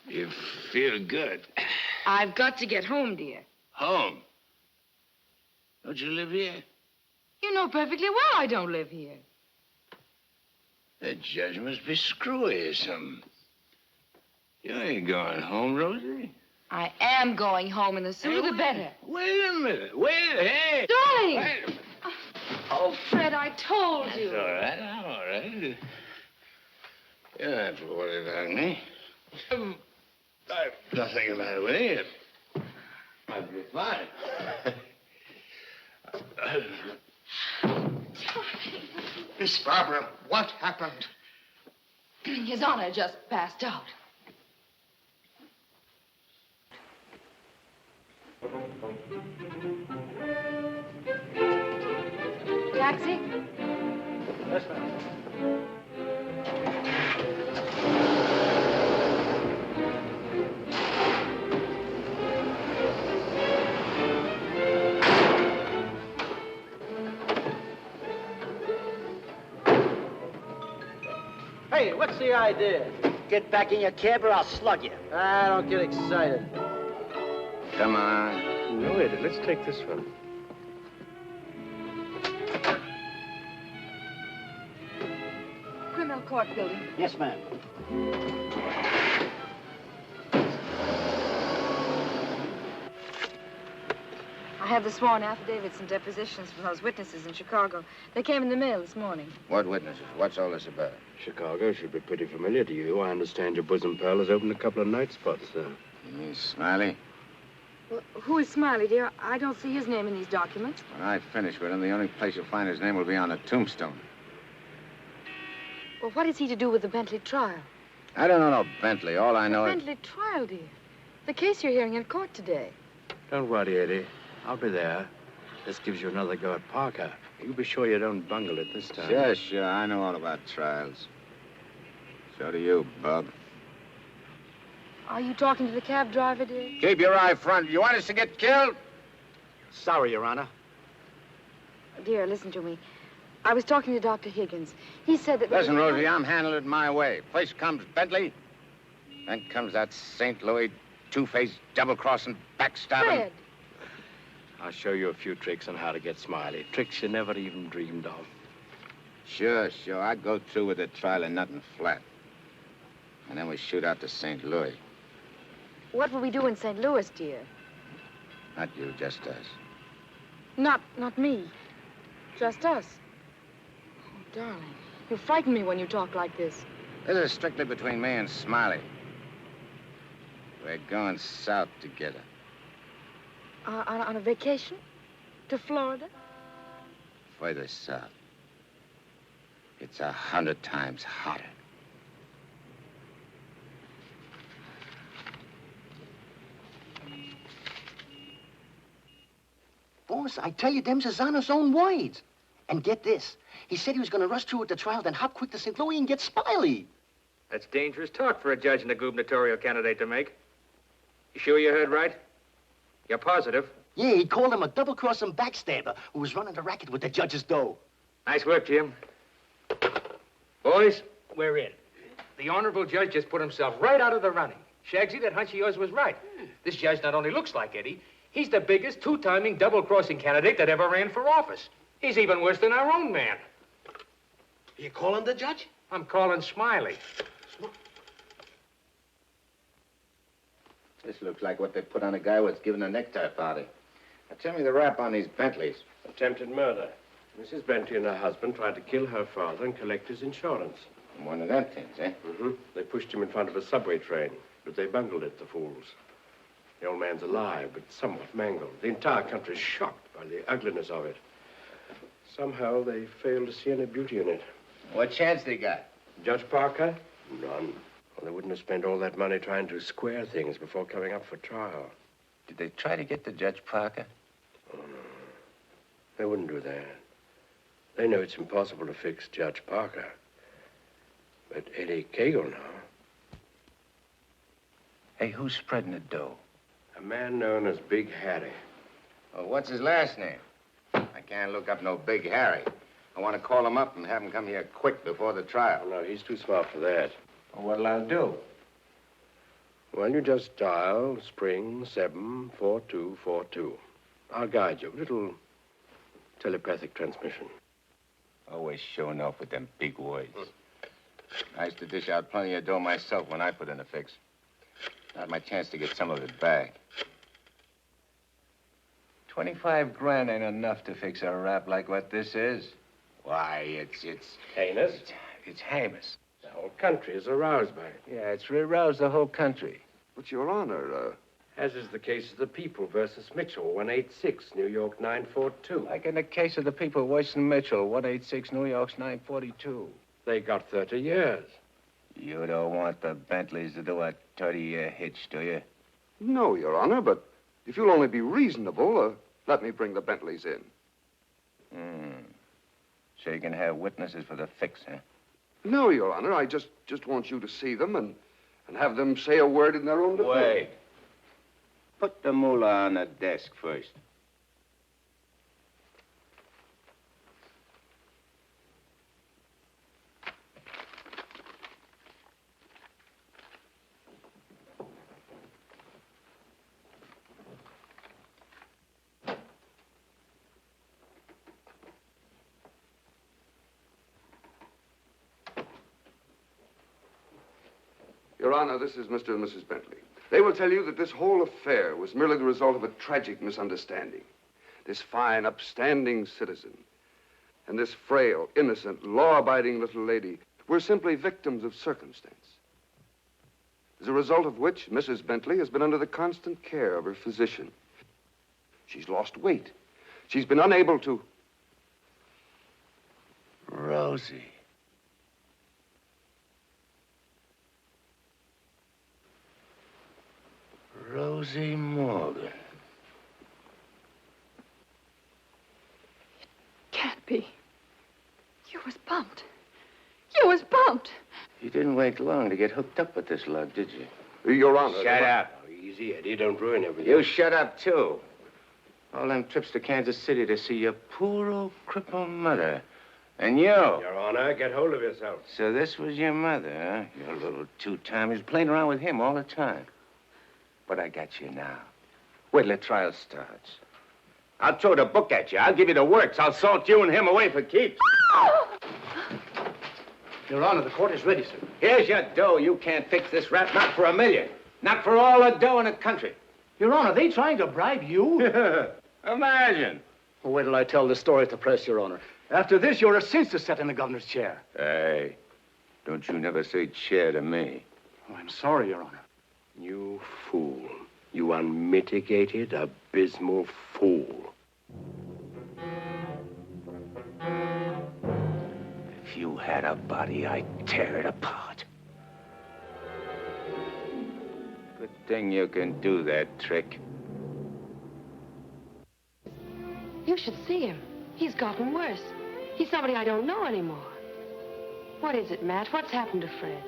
I: You feel good.
L: I've got to get home, dear.
I: Home? Don't you live here?
L: You know perfectly well I don't live here.
I: The judge must be screwy or something. You ain't going home, Rosie.
L: I am going home, and the sooner the better.
I: Wait a minute. Hey.
L: Darling!
I: Wait a minute.
L: Oh, Fred, I told you.
I: That's all right. I'm all right. You don't have to worry about me. I've nothing the matter with you. I'll be fine.
J: Miss Barbara, what happened?
L: His Honor just passed out. Taxi?
N: Yes, ma'am.
R: Hey, what's the idea?
J: Get back in your cab or I'll slug you.
R: Ah, don't get excited.
F: Come on.
Q: No, Eddie, let's take this one.
L: Criminal court building.
J: Yes, ma'am.
L: I have the sworn affidavits and depositions from those witnesses in Chicago. They came in the mail this morning.
F: What witnesses? What's all this about?
Q: Chicago should be pretty familiar to you. I understand your bosom pal has opened a couple of night spots there.
F: You mean Smiley?
L: Well, who is Smiley, dear? I don't see his name in these documents.
F: When I finish with him, the only place you'll find his name will be on a tombstone.
L: Well, what is he to do with the Bentley trial?
F: I don't know no Bentley. All I know is...
L: Bentley trial, dear. The case you're hearing in court today.
Q: Don't worry, Eddie. I'll be there. This gives you another go at Parker. You be sure you don't bungle it this time.
F: Sure. I know all about trials. So do you, Bub.
L: Are you talking to the cab driver, dear?
F: Keep your eye front. You want us to get killed?
J: Sorry, Your Honor.
L: Dear, listen to me. I was talking to Dr. Higgins. He said that...
F: Listen, Rosie, I'm handling it my way. First comes Bentley, then comes that St. Louis two-faced, double-crossing, backstabbing...
L: Fred!
Q: I'll show you a few tricks on how to get Smiley. Tricks you never even dreamed of.
F: Sure. I'd go through with the trial and nothing flat. And then we shoot out to St. Louis.
L: What will we do in St. Louis, dear?
F: Not you, just us.
L: Not me. Just us. Oh, darling, you frighten me when you talk like this.
F: This is strictly between me and Smiley. We're going south together.
L: On a vacation? To Florida?
F: Further south. It's 100 times hotter.
J: Boss, I tell you, them's his honor's own words. And get this. He said he was going to rush through with the trial, then hop quick to St. Louis and get Smiley.
N: That's dangerous talk for a judge and a gubernatorial candidate to make. You sure you heard right? You're positive?
J: Yeah, he called him a double-crossing backstabber who was running the racket with the judge's dough.
N: Nice work, Jim. Boys, we're in. The honorable judge just put himself right out of the running. Shagsy, that hunch of yours was right. This judge not only looks like Eddie, he's the biggest two-timing double-crossing candidate that ever ran for office. He's even worse than our own man.
J: You calling the judge?
N: I'm calling Smiley.
F: This looks like what they put on a guy who was giving a necktie party. Now, tell me the rap on these Bentleys.
Q: Attempted murder. Mrs. Bentley and her husband tried to kill her father and collect his insurance.
F: One of them things, eh?
Q: Mm-hmm. They pushed him in front of a subway train, but they bungled it, the fools. The old man's alive, but somewhat mangled. The entire country's shocked by the ugliness of it. Somehow they failed to see any beauty in it.
F: What chance they got?
Q: Judge Parker? None. Well, they wouldn't have spent all that money trying to square things before coming up for trial.
F: Did they try to get to Judge Parker?
Q: Oh, no. They wouldn't do that. They know it's impossible to fix Judge Parker. But Eddie Cagle now.
F: Hey, who's spreading the dough?
Q: A man known as Big Harry.
F: Oh, what's his last name? I can't look up no Big Harry. I want to call him up and have him come here quick before the trial.
Q: Oh, no, he's too smart for that.
F: Well, what'll I do?
Q: Well, you just dial spring 74242. I'll guide you. A little telepathic transmission.
F: Always showing off with them big words. I used to dish out plenty of dough myself when I put in a fix. I had my chance to get some of it back. 25 grand ain't enough to fix a rap like what this is. Why, it's
Q: heinous?
F: It's heinous.
Q: The whole country is aroused by it.
F: Yeah, it's aroused the whole country.
S: But, Your Honor,
Q: As is the case of the People versus Mitchell, 186, New York 942.
F: Like in the case of the People, worse than Mitchell, 186, New York's 942.
Q: They got 30 years.
F: You don't want the Bentleys to do a 30-year hitch, do you?
S: No, Your Honor, but if you'll only be reasonable, let me bring the Bentleys in.
F: So you can have witnesses for the fix, huh?
S: No, Your Honor, I just want you to see them and have them say a word in their own defense.
F: Wait. Put the moolah on the desk first.
S: Your Honor, this is Mr. and Mrs. Bentley. They will tell you that this whole affair was merely the result of a tragic misunderstanding. This fine, upstanding citizen and this frail, innocent, law-abiding little lady were simply victims of circumstance. As a result of which, Mrs. Bentley has been under the constant care of her physician. She's lost weight. She's been unable to...
F: Rosie. Rosie Morgan.
L: Can't be. You was bumped. You was bumped.
F: You didn't wait long to get hooked up with this lug, did you?
S: Your Honor.
F: Shut up.
G: Oh, easy, Eddie. Don't ruin everything.
F: You shut up, too. All them trips to Kansas City to see your poor old crippled mother. And you.
G: Your Honor, get hold of yourself.
F: So this was your mother, huh? Your little two-timer. You're playing around with him all the time. But I got you now. Wait till the trial starts. I'll throw the book at you. I'll give you the works. I'll salt you and him away for keeps.
J: Your Honor, the court is ready, sir.
F: Here's your dough. You can't fix this rap, not for $1 million. Not for all the dough in the country.
J: Your Honor, they trying to bribe you?
F: Imagine.
J: Well, wait till I tell the story at the press, Your Honor. After this, you're a cinch to sit in the governor's chair.
F: Hey, don't you never say chair to me.
J: Oh, I'm sorry, Your Honor.
G: You fool. You unmitigated, abysmal fool.
F: If you had a body, I'd tear it apart. Good thing you can do that trick.
L: You should see him. He's gotten worse. He's somebody I don't know anymore. What is it, Matt? What's happened to Fred?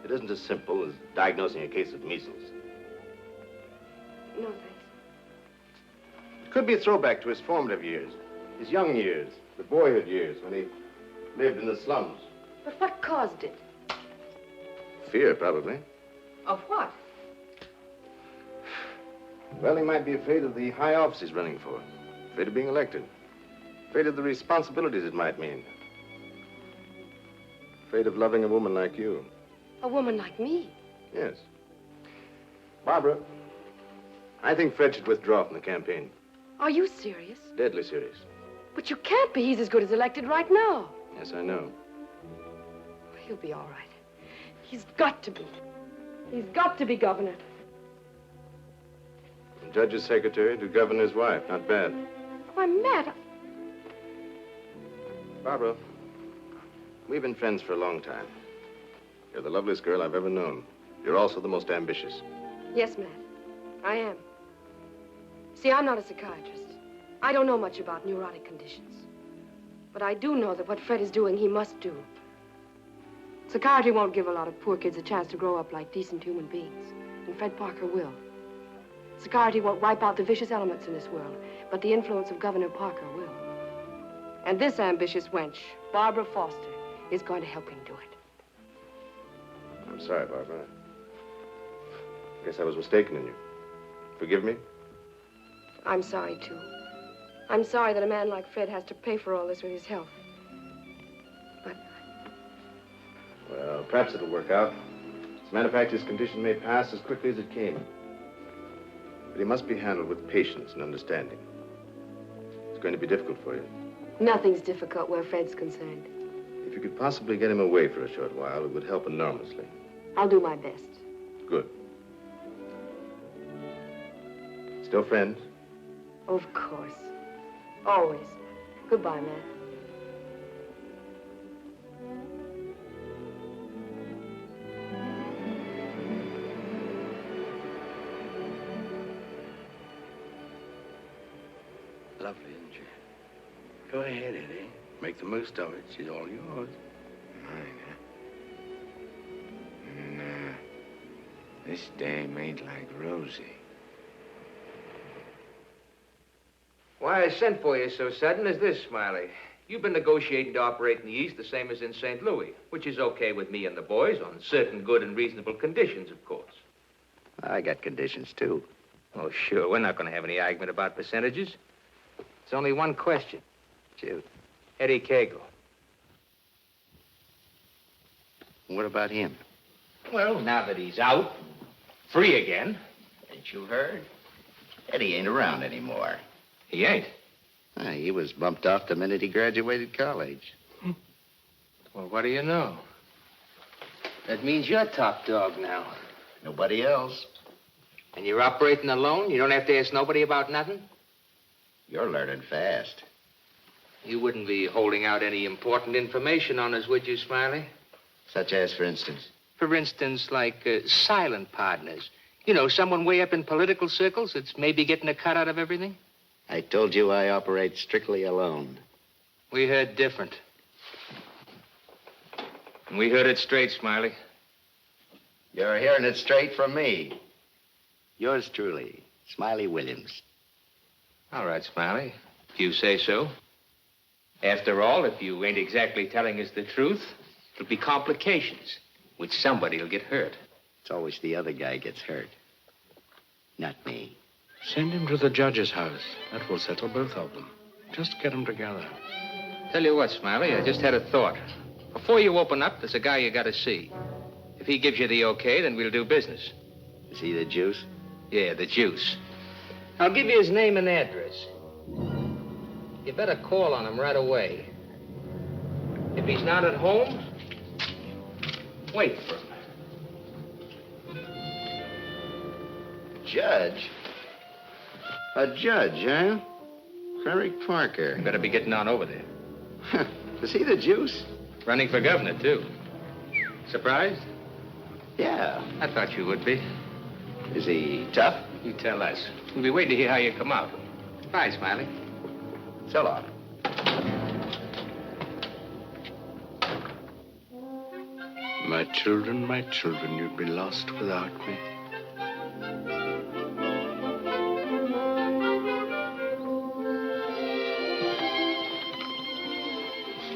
A: It isn't as simple as diagnosing a case of measles.
L: No, thanks.
A: It could be a throwback to his formative years, his young years, the boyhood years when he lived in the slums.
L: But what caused it?
A: Fear, probably.
L: Of what?
A: Well, he might be afraid of the high office he's running for, afraid of being elected, afraid of the responsibilities it might mean, afraid of loving a woman like you.
L: A woman like me?
A: Yes. Barbara, I think Fred should withdraw from the campaign.
L: Are you serious?
A: Deadly serious.
L: But you can't be. He's as good as elected right now.
A: Yes, I know.
L: He'll be all right. He's got to be. He's got to be governor.
A: From judge's secretary to governor's wife. Not bad.
L: Why, Matt,
A: Barbara, we've been friends for a long time. You're the loveliest girl I've ever known. You're also the most ambitious.
L: Yes, Matt, I am. See, I'm not a psychiatrist. I don't know much about neurotic conditions. But I do know that what Fred is doing, he must do. Psychiatry won't give a lot of poor kids a chance to grow up like decent human beings. And Fred Parker will. Psychiatry won't wipe out the vicious elements in this world, but the influence of Governor Parker will. And this ambitious wench, Barbara Foster, is going to help him do it.
A: I'm sorry, Barbara. I guess I was mistaken in you. Forgive me?
L: I'm sorry, too. I'm sorry that a man like Fred has to pay for all this with his health.
A: Well, perhaps it'll work out. As a matter of fact, his condition may pass as quickly as it came. But he must be handled with patience and understanding. It's going to be difficult for you.
L: Nothing's difficult where Fred's concerned.
A: If you could possibly get him away for a short while, it would help enormously.
L: I'll do my best.
A: Good. Still friends?
L: Of course. Always. Goodbye, Matt.
G: Lovely, isn't she? Go ahead, Eddie. Make the most of it. She's all yours.
F: Mine, huh? Nah. This dame ain't like Rosie.
N: Why I sent for you so sudden is this, Smiley. You've been negotiating to operate in the East the same as in St. Louis, which is okay with me and the boys on certain good and reasonable conditions, of course.
M: I got conditions, too.
N: Oh, sure. We're not going to have any argument about percentages. It's only one question.
M: Shoot.
N: Eddie Cagle.
M: What about him?
K: Well, now that he's out, free again.
M: Ain't you heard? Eddie ain't around anymore.
K: He ain't.
M: He was bumped off the minute he graduated college.
N: Well, what do you know? That means you're top dog now.
M: Nobody else.
N: And you're operating alone? You don't have to ask nobody about nothing?
M: You're learning fast.
N: You wouldn't be holding out any important information on us, would you, Smiley?
M: Such as, for instance?
N: For instance, like silent partners. You know, someone way up in political circles that's maybe getting a cut out of everything?
M: I told you I operate strictly alone.
N: We heard different. And we heard it straight, Smiley.
M: You're hearing it straight from me. Yours truly, Smiley Williams.
N: All right, Smiley. If you say so. After all, if you ain't exactly telling us the truth, it'll be complications, which somebody'll get hurt.
M: It's always the other guy gets hurt. Not me.
Q: Send him to the judge's house. That will settle both of them. Just get them together.
N: Tell you what, Smiley, I just had a thought. Before you open up, there's a guy you gotta see. If he gives you the okay, then we'll do business.
M: Is he the juice?
N: Yeah, the juice. I'll give you his name and address. You better call on him right away. If he's not at home, wait for him.
M: Judge? A judge, huh? Frederick Parker.
N: You better be getting on over there.
M: Is he the juice?
N: Running for governor, too. Surprised?
M: Yeah.
N: I thought you would be.
M: Is he tough?
N: You tell us. We'll be waiting to hear how you come out. Bye, Smiley.
M: So long.
Q: My children, you'd be lost without me.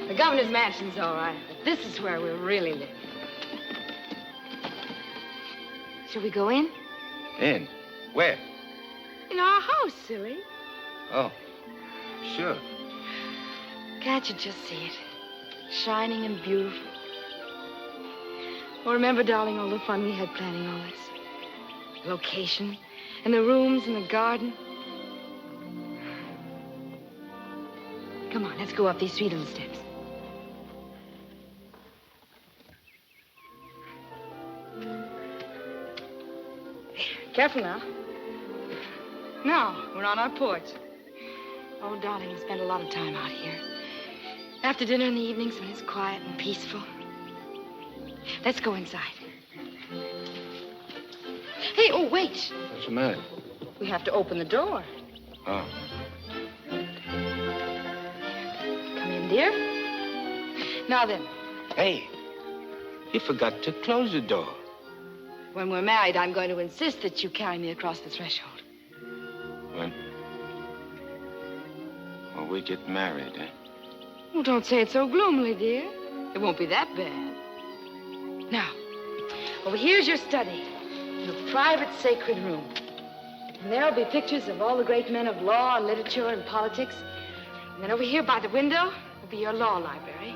L: The governor's mansion's all right, but this is where we really live. Shall we go in?
F: In? Where?
L: In our house, silly.
F: Oh, sure.
L: Can't you just see it? Shining and beautiful. Well, remember, darling, all the fun we had planning all this? Location, and the rooms and the garden. Come on, let's go up these sweet little steps. Careful now. Now, we're on our porch. Oh, darling, we spend a lot of time out here. After dinner in the evenings when it's quiet and peaceful. Let's go inside. Hey, oh, wait.
F: What's the matter?
L: We have to open the door.
F: Oh.
L: Come in, dear. Now then.
F: Hey, you forgot to close the door.
L: When we're married, I'm going to insist that you carry me across the threshold.
F: When? Well, we get married, eh?
L: Well, don't say it so gloomily, dear. It won't be that bad. Now, over here's your study. Your private, sacred room. And there'll be pictures of all the great men of law and literature and politics. And then over here by the window will be your law library.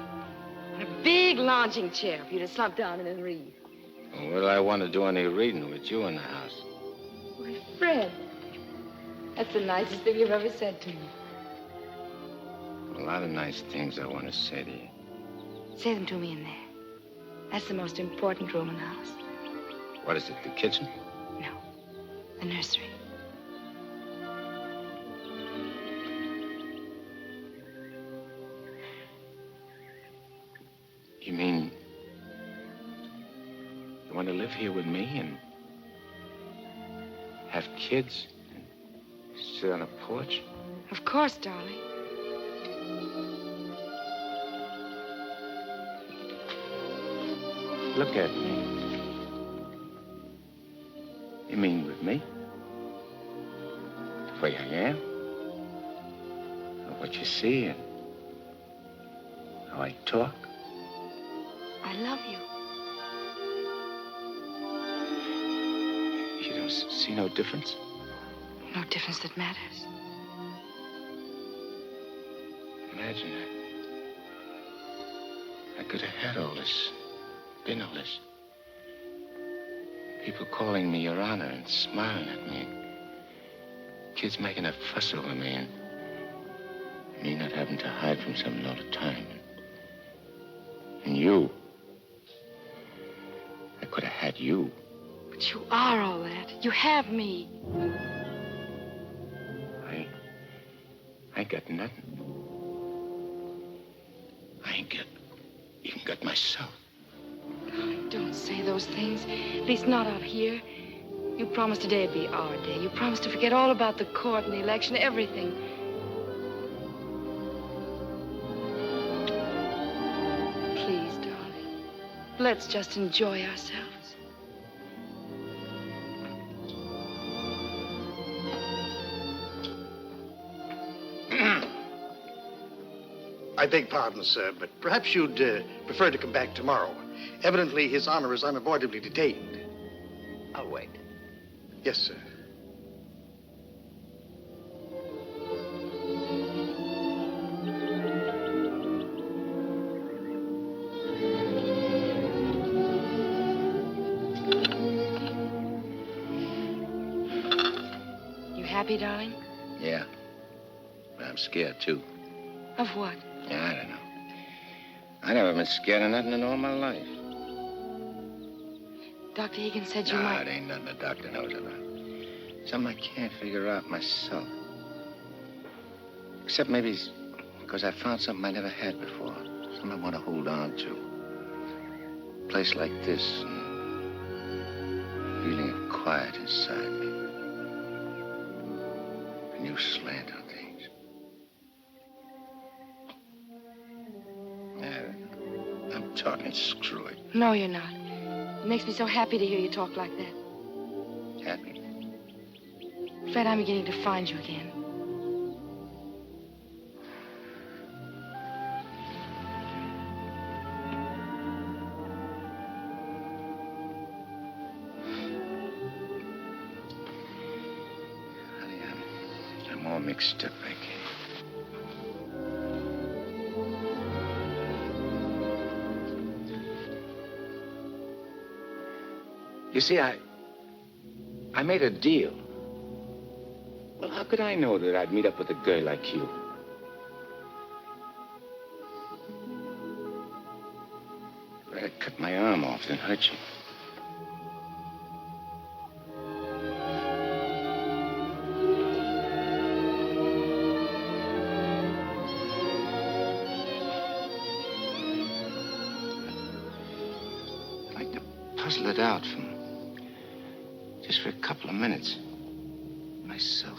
L: And a big lounging chair for you to slump down in and read.
F: Well, will I want to do any reading with you in the house?
L: Why, Fred, that's the nicest thing you've ever said to me.
F: A lot of nice things I want to say to you.
L: Say them to me in there. That's the most important room in the house.
F: What is it, the kitchen?
L: No, the nursery.
F: You mean you want to live here with me and have kids and sit on a porch?
L: Of course, darling.
F: Look at me. You mean with me? The way I am? Or what you see and how I talk?
L: I love you.
F: You don't see no difference?
L: No difference that matters.
F: Imagine I could have had all this been all this? People calling me Your Honor and smiling at me. Kids making a fuss over me and me not having to hide from something all the time. And you. I could have had you.
L: But you are all that. You have me.
F: I ain't got nothing. I ain't even got myself.
L: Darling, don't say those things. At least not out here. You promised today'd be our day. You promised to forget all about the court and the election, everything. Please, darling. Let's just enjoy ourselves.
J: I beg pardon, sir, but perhaps you'd prefer to come back tomorrow. Evidently, His Honor is unavoidably detained.
M: I'll wait.
J: Yes, sir.
L: You happy, darling?
F: Yeah. But I'm scared, too.
L: Of what?
F: Yeah, I don't know. I never been scared of nothing in all my life.
L: Dr. Higgins said you
F: No,
L: might...
F: it ain't nothing the doctor knows about. Something I can't figure out myself. Except maybe it's because I found something I never had before. Something I want to hold on to. A place like this, and feeling of quiet inside me. A new slant on things. I'm talking screwy.
L: No, you're not. It makes me so happy to hear you talk like that.
F: Happy?
L: Fred, I'm beginning to find you again.
F: Honey, I'm all mixed up, I guess. You see, I made a deal. Well, how could I know that I'd meet up with a girl like you? If I'd cut my arm off, then hurt you. I'd like to puzzle it out just for a couple of minutes. Myself.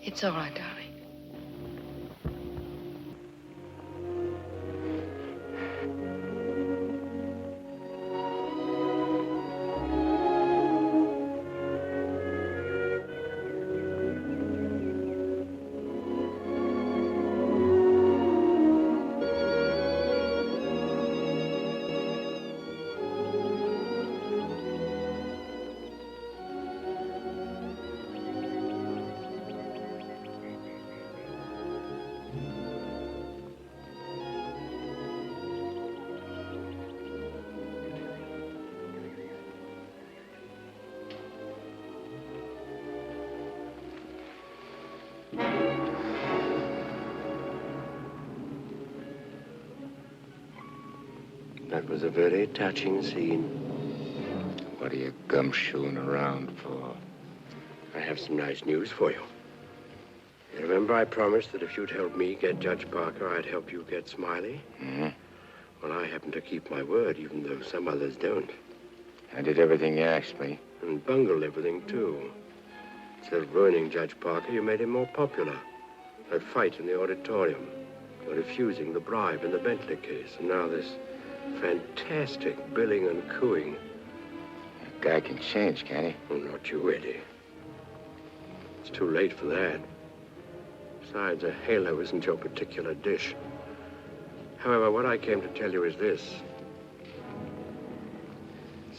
L: It's all right, darling.
G: That was a very touching scene.
F: What are you gumshoeing around for?
G: I have some nice news for you. You remember I promised that if you'd help me get Judge Parker, I'd help you get Smiley?
F: Mm-hmm.
G: Well, I happen to keep my word, even though some others don't.
F: I did everything you asked me.
G: And bungled everything, too. Instead of ruining Judge Parker, you made him more popular. That fight in the auditorium. You're refusing the bribe in the Bentley case. And now this fantastic billing and cooing.
F: A guy can change, can't he?
G: Oh, not you, Eddie. It's too late for that. Besides, a halo isn't your particular dish. However, what I came to tell you is this.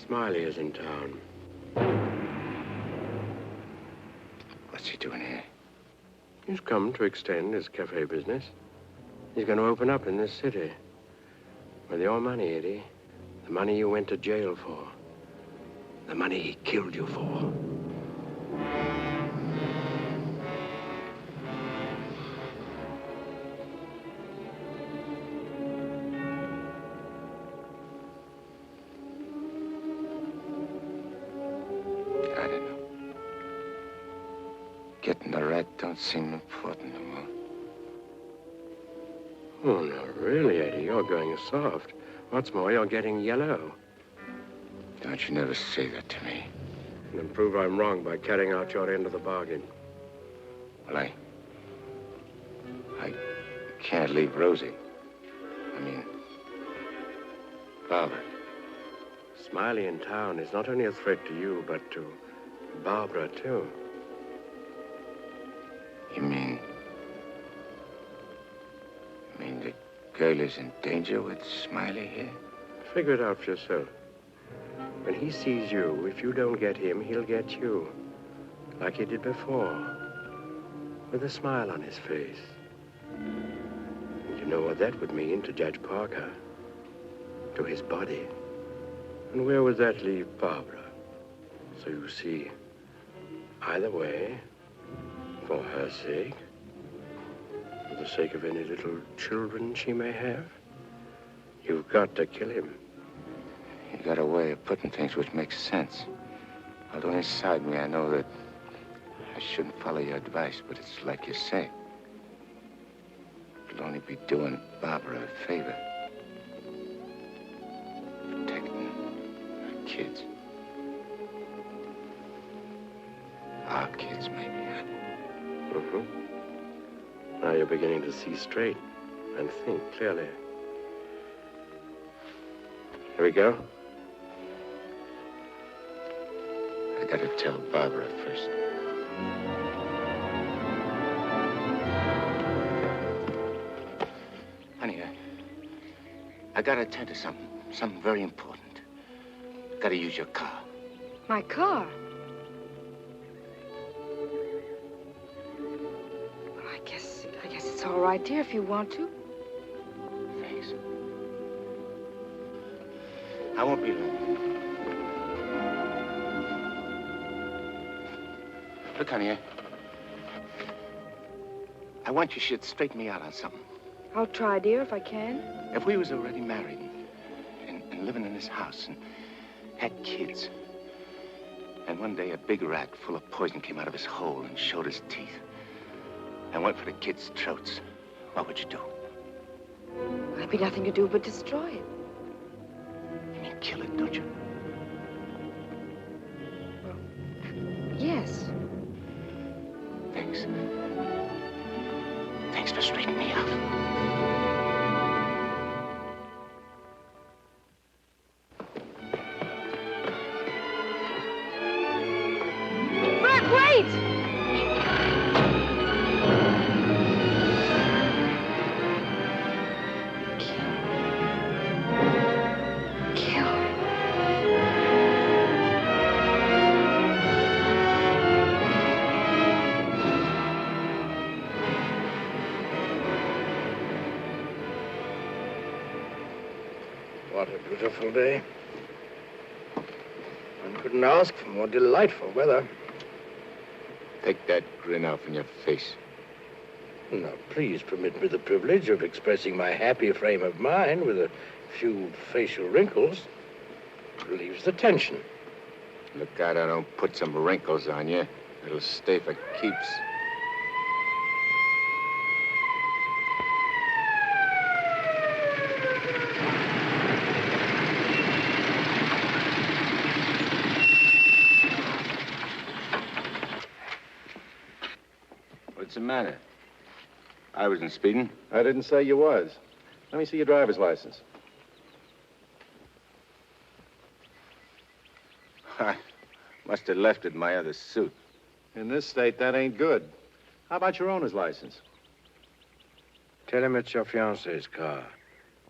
G: Smiley is in town.
F: What's he doing here?
G: He's come to extend his cafe business. He's going to open up in this city. With your money, Eddie,
Q: The money you went to jail for. The money he killed you for.
F: I don't know. Getting the rat don't seem important no more.
Q: Oh, no, really, Eddie, you're going soft. What's more, you're getting yellow.
F: Don't you never say that to me.
Q: And prove I'm wrong by carrying out your end of the bargain.
F: Well, I can't leave Rosie. I mean, Barbara.
Q: Smiley in town is not only a threat to you, but to Barbara, too.
F: You mean the girl is in danger with Smiley here?
Q: Figure it out for yourself. When he sees you, if you don't get him, he'll get you. Like he did before. With a smile on his face. You know what that would mean to Judge Parker. To his body. And where would that leave Barbara? So you see, either way, for her sake, for the sake of any little children she may have, you've got to kill him.
F: You got a way of putting things which makes sense. Although inside me I know that I shouldn't follow your advice, but it's like you say. It'll only be doing Barbara a favor. Protecting her kids. Our kids, maybe, huh?
Q: Mm-hmm. Now you're beginning to see straight and think clearly. Here we go.
F: I gotta tell Barbara first. Honey, I gotta attend to something very important. Gotta use your car.
L: My car? Well, I guess it's all right, dear, if you want to.
F: Thanks. I won't be long. Look, honey, I want you should straighten me out on something.
L: I'll try, dear, if I can.
F: If we was already married and living in this house and had kids, and one day a big rat full of poison came out of his hole and showed his teeth and went for the kids' throats, what would you do?
L: There'd be nothing to do but destroy it.
F: You mean kill it, don't you?
L: Yes.
F: Thanks. Thanks for straightening me out.
L: Fred, wait!
Q: What a beautiful day. One couldn't ask for more delightful weather.
F: Take that grin off in your face.
Q: Now, please permit me the privilege of expressing my happy frame of mind with a few facial wrinkles. It relieves the tension.
F: Look out I don't put some wrinkles on you. It'll stay for keeps. What's the matter? I wasn't speeding.
T: I didn't say you was. Let me see your driver's license.
F: I must have left it in my other suit.
T: In this state, that ain't good. How about your owner's license?
Q: Tell him it's your fiancé's car.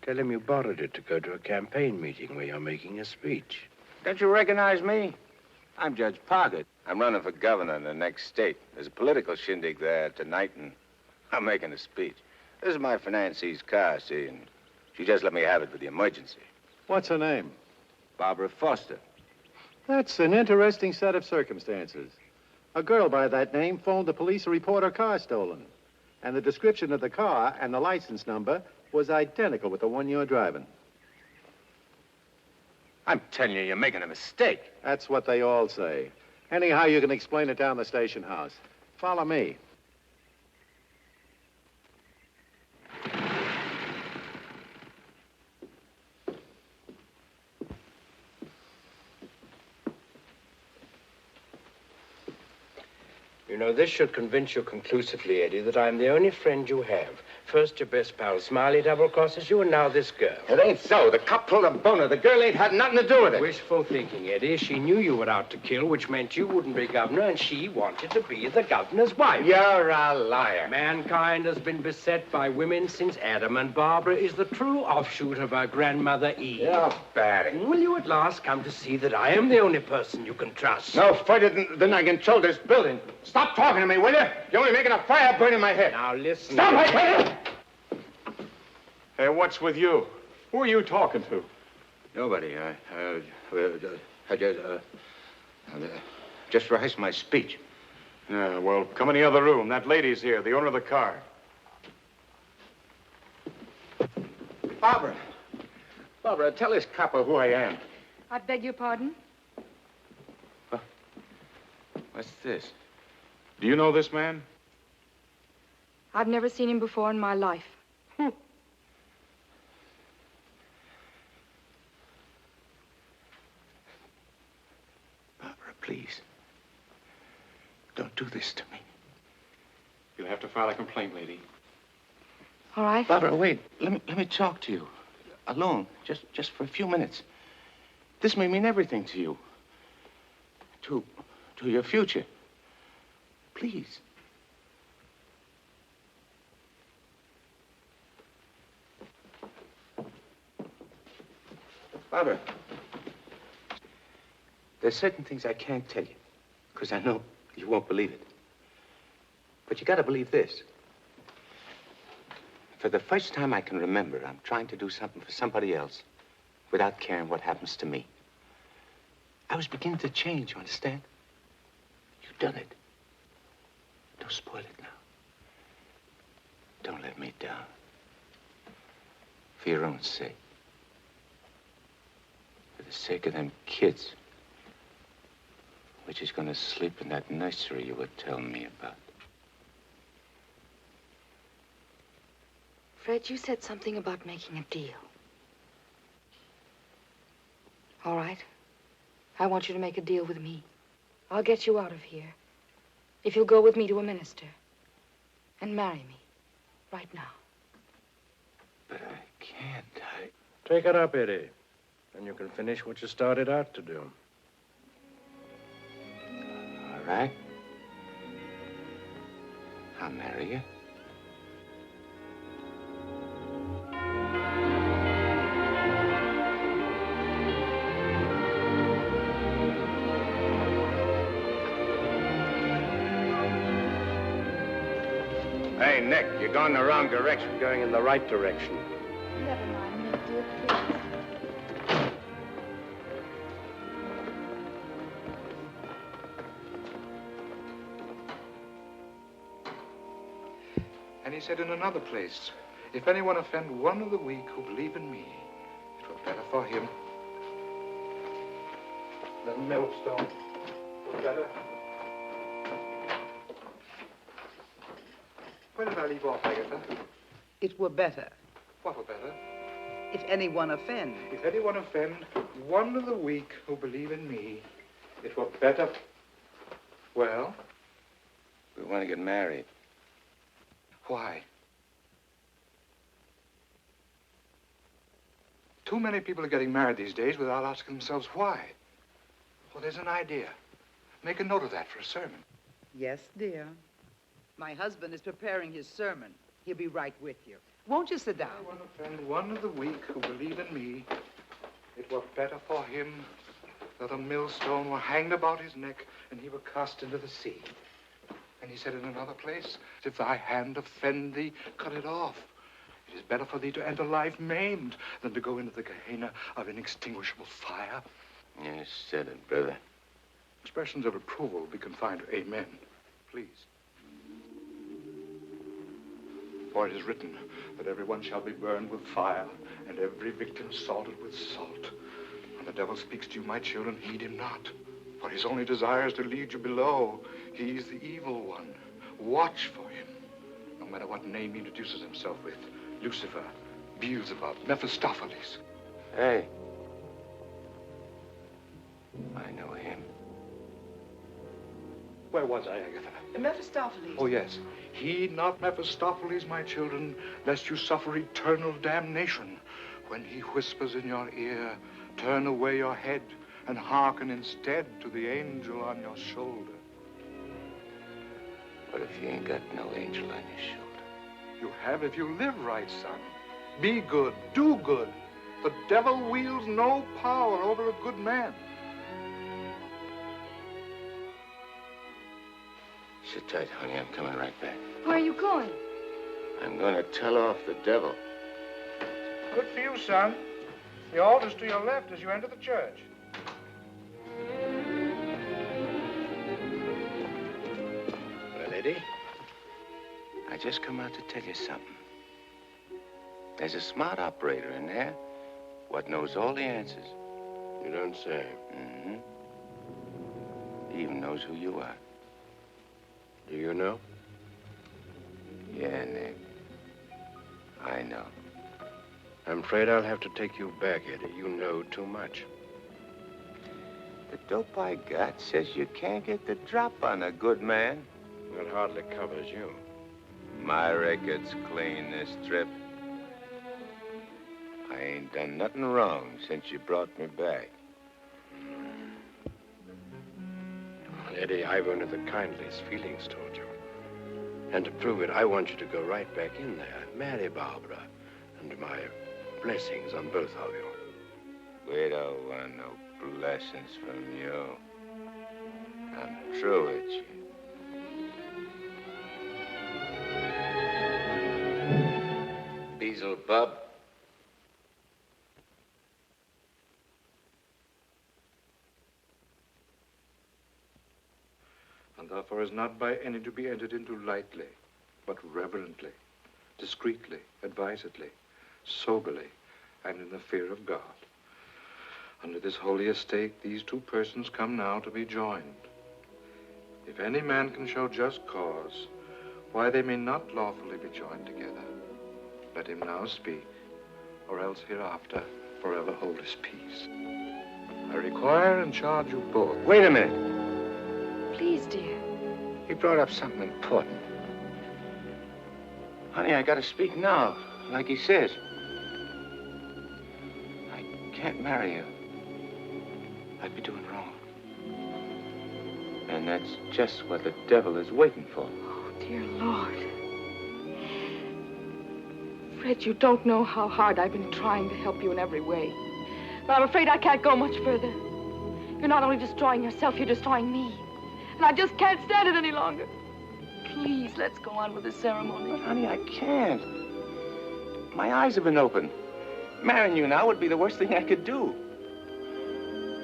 Q: Tell him you borrowed it to go to a campaign meeting where you're making a speech.
F: Don't you recognize me? I'm Judge Parker. I'm running for governor in the next state. There's a political shindig there tonight, and I'm making a speech. This is my financee's car, see, and she just let me have it for the emergency.
T: What's her name?
F: Barbara Foster.
T: That's an interesting set of circumstances. A girl by that name phoned the police to report her car stolen. And the description of the car and the license number was identical with the one you're driving.
F: I'm telling you, you're making a mistake.
T: That's what they all say. Anyhow, you can explain it down the station house. Follow me.
Q: You know, this should convince you conclusively, Eddie, that I'm the only friend you have. First, your best pal, Smiley, double-crosses you, and now this girl.
F: It ain't so. The cop pulled a boner. The girl ain't had nothing to do with it.
Q: Wishful thinking, Eddie. She knew you were out to kill, which meant you wouldn't be governor, and she wanted to be the governor's wife.
F: You're a liar.
Q: Mankind has been beset by women since Adam, and Barbara is the true offshoot of her grandmother Eve.
F: You're bad.
Q: Will you at last come to see that I am the only person you can trust?
F: No further than I can control this building. Stop talking to me, will you? You're only making a fire burn in my head.
Q: Now, listen.
F: Stop, I tell you!
T: Hey, what's with you? Who are you talking to?
F: Nobody. Just rehearsed my speech.
T: Yeah, well, come in the other room. That lady's here, the owner of the car.
F: Barbara. Barbara, tell this copper who I am.
L: I beg your pardon?
F: What's this?
T: Do you know this man?
L: I've never seen him before in my life.
F: Barbara, please. Don't do this to me.
T: You'll have to file a complaint, lady.
L: All right.
F: Barbara, wait. Let me talk to you. Alone. Just for a few minutes. This may mean everything to you. To your future. Please. Barbara, there's certain things I can't tell you, because I know you won't believe it. But you gotta believe this. For the first time I can remember, I'm trying to do something for somebody else without caring what happens to me. I was beginning to change, you understand? You've done it. Don't spoil it now. Don't let me down. For your own sake. For the sake of them kids. Which is gonna sleep in that nursery you were telling me about.
L: Fred, you said something about making a deal. All right. I want you to make a deal with me. I'll get you out of here. If you'll go with me to a minister and marry me right now.
F: But I can't.
Q: Take it up, Eddie. And you can finish what you started out to do.
F: All right. I'll marry you. Hey, Nick, you're going the wrong direction.
Q: Going in the right direction.
L: Never mind me, dear, please.
U: And he said in another place, if anyone offend one of the weak who believe in me, it were better for him. The millstone were better. Where did I leave off, Agatha?
D: It were better
U: What were better?
D: if anyone offend.
U: If anyone offend one of the weak who believe in me, it were better. Well,
F: We want to get married.
U: why? Too many people are getting married these days without asking themselves why. Well, there's an idea. Make a note of that for a sermon.
D: Yes, dear. My husband is preparing his sermon. He'll be right with you. Won't you sit down?
U: I want to offend one of the weak who believe in me. It were better for him that a millstone were hanged about his neck and he were cast into the sea. And he said in another place, if thy hand offend thee, cut it off. It is better for thee to enter life maimed than to go into the Gehenna of inextinguishable fire.
F: You said it, brother.
U: Expressions of approval will be confined to amen. Please. For it is written that everyone shall be burned with fire, and every victim salted with salt. When the devil speaks to you, my children, heed him not. For his only desire is to lead you below. He is the evil one. Watch for him. No matter what name he introduces himself with. Lucifer, Beelzebub, Mephistopheles.
F: Hey. I know him.
U: Where was I, Agatha?
D: Mephistopheles.
U: Oh, yes. Heed not Mephistopheles, my children, lest you suffer eternal damnation. When he whispers in your ear, turn away your head and hearken instead to the angel on your shoulder.
F: What if you ain't got no angel on your shoulder?
U: You have if you live right, son. Be good, do good. The devil wields no power over a good man.
F: Sit tight, honey. I'm coming right back.
L: Where are you going?
F: I'm going to tell off the devil.
U: Good for you, son. The altar's to your left as you enter the church.
F: Well, Eddie, I just come out to tell you something. There's a smart operator in there what knows all the answers.
G: You don't say.
F: Mm-hmm. He even knows who you are.
G: Do you know?
F: Yeah, Nick. I know.
G: I'm afraid I'll have to take you back, Eddie. You know too much.
F: The dope I got says you can't get the drop on a good man.
G: That hardly covers you.
F: My record's clean this trip. I ain't done nothing wrong since you brought me back.
G: Well, Eddie, I've only the kindliest feelings toward you. And to prove it, I want you to go right back in there, marry Barbara, and my blessings on both of you.
F: We don't want no blessings from you. I'm through with you. Beelzebub.
U: And therefore is not by any to be entered into lightly, but reverently, discreetly, advisedly, soberly, and in the fear of God. Under this holy estate, these two persons come now to be joined. If any man can show just cause why they may not lawfully be joined together, let him now speak, or else hereafter forever hold his peace. I require and charge you both.
F: Wait a minute.
L: Please, dear.
F: He brought up something important. Honey, I gotta speak now, like he says. I can't marry you. I'd be doing wrong. And that's just what the devil is waiting for.
L: Oh, dear Lord. Fred, you don't know how hard I've been trying to help you in every way. But I'm afraid I can't go much further. You're not only destroying yourself, you're destroying me. And I just can't stand it any longer. Please, let's go on with the ceremony.
F: But, honey, I can't. My eyes have been opened. Marrying you now would be the worst thing I could do.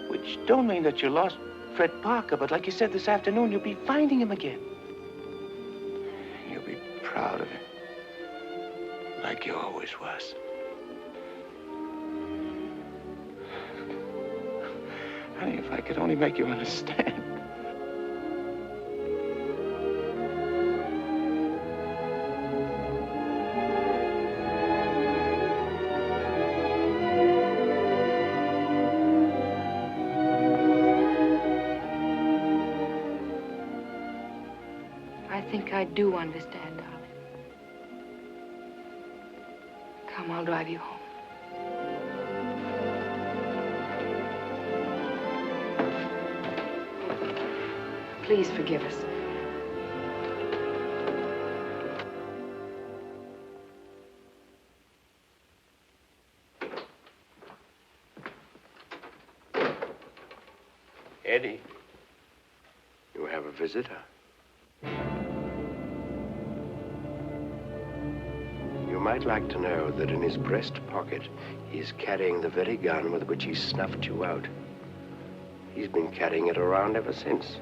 F: Which don't mean that you lost Fred Parker, but like you said this afternoon, you'll be finding him again. And you'll be proud of him. Like you always was. Honey, if I could only make you understand.
L: I think I do understand, darling. Come, I'll drive you home. Please forgive us.
G: Eddie, you have a visitor. You might I'd like to know that in his breast pocket, he's carrying the very gun with which he snuffed you out. He's been carrying it around ever since.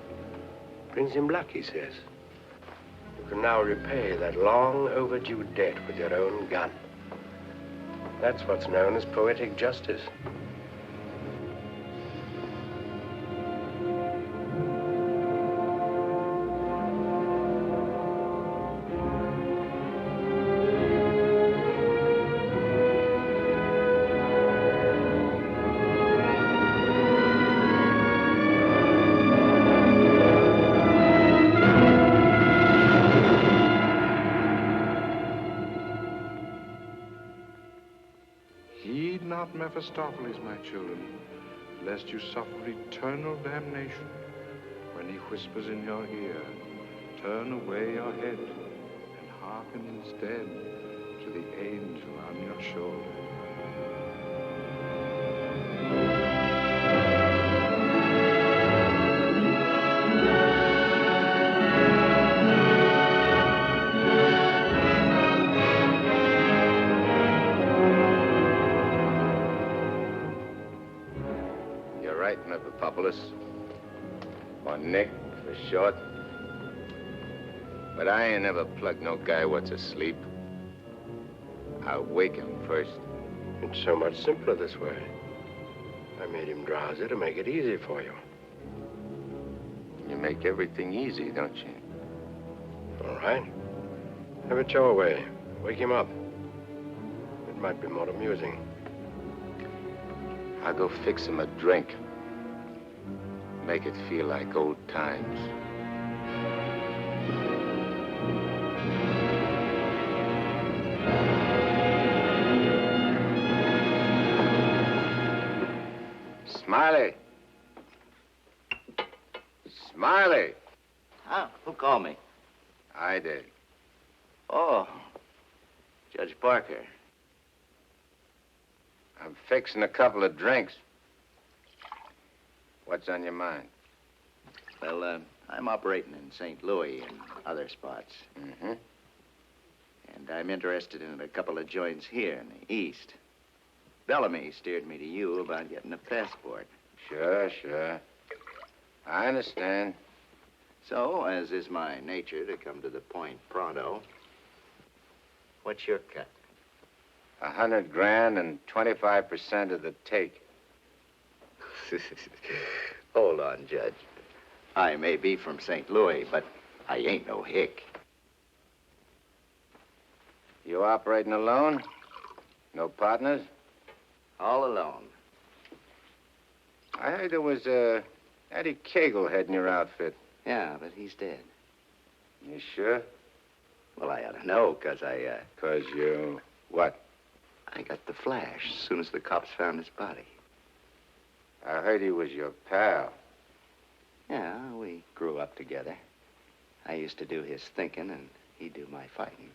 G: Brings him luck, he says. You can now repay that long overdue debt with your own gun. That's what's known as poetic justice.
U: Heed not Mephistopheles, my children, lest you suffer eternal damnation when he whispers in your ear, turn away your head and hearken instead to the angel on your shoulder.
F: You're right, Mephistopheles. Or Nick, for short. But I ain't never plugged no guy what's asleep. I'll wake him first.
G: It's so much simpler this way. I made him drowsy to make it easy for you.
F: You make everything easy, don't you?
G: All right. Have it your way. Wake him up. It might be more amusing.
F: I'll go fix him a drink. Make it feel like old times. Smiley. Smiley.
M: Huh? Who called me?
F: I did.
M: Oh, Judge Parker.
F: I'm fixing a couple of drinks. What's on your mind?
M: Well, I'm operating in St. Louis and other spots.
F: Mm-hmm.
M: And I'm interested in a couple of joints here in the East. Bellamy steered me to you about getting a passport.
F: Sure. I understand.
M: So, as is my nature to come to the point pronto, what's your cut?
F: 100 grand and 25% of the take.
M: Hold on, Judge. I may be from St. Louis, but I ain't no hick.
F: You operating alone? No partners?
M: All alone.
F: I heard there was Eddie Cagle heading your outfit.
M: Yeah, but he's dead.
F: You sure?
M: Well, I ought to know, 'cause I,
F: 'Cause you... what?
M: I got the flash as soon as the cops found his body.
F: I heard he was your pal.
M: Yeah, we grew up together. I used to do his thinking, and he'd do my fighting.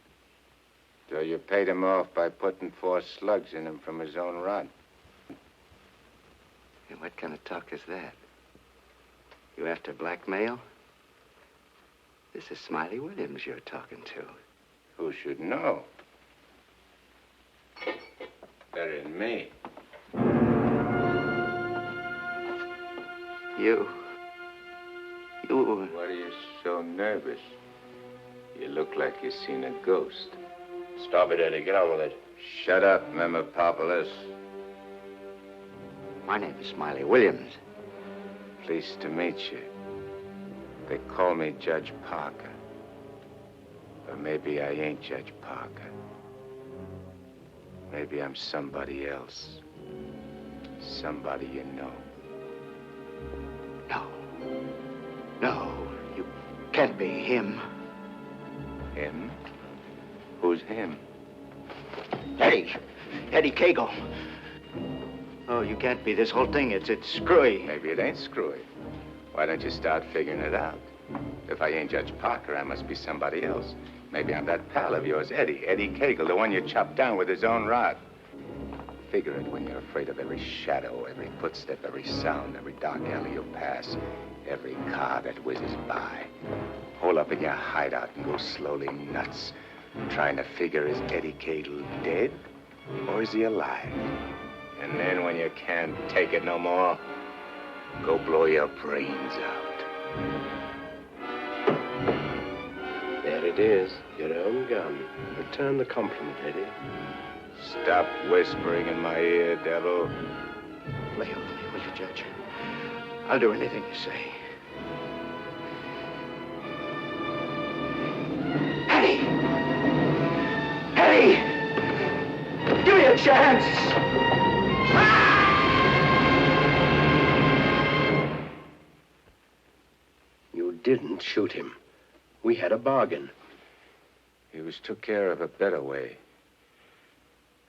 F: So you paid him off by putting 4 slugs in him from his own rod.
M: And what kind of talk is that? You after blackmail? This is Smiley Williams you're talking to.
F: Who should know? Better than me.
M: You...
F: What are you so nervous? You look like you've seen a ghost.
G: Stop it, Eddie. Get on with it.
F: Shut up, Mephistopheles.
M: My name is Smiley Williams.
F: Pleased to meet you. They call me Judge Parker. Or maybe I ain't Judge Parker. Maybe I'm somebody else. Somebody you know.
M: No, you can't be him.
F: Him? Who's him?
M: Eddie Cagle. Oh, you can't be. This whole thing, it's screwy.
F: Maybe it ain't screwy. Why don't you start figuring it out? If I ain't Judge Parker, I must be somebody else. Maybe I'm that pal of yours, Eddie Cagle, the one you chopped down with his own rod. Figure it when you're afraid of every shadow, every footstep, every sound, every dark alley you pass, every car that whizzes by. Hole up in your hideout and go slowly nuts. Trying to figure, is Eddie Cagle dead or is he alive? And then when you can't take it no more, go blow your brains out.
G: There it is, your own gun. Return the compliment, Eddie.
F: Stop whispering in my ear, devil.
J: Lay off me, will you, Judge? I'll do anything you say. Eddie! Eddie! Give me a chance!
G: You didn't shoot him. We had a bargain.
F: He was took care of a better way.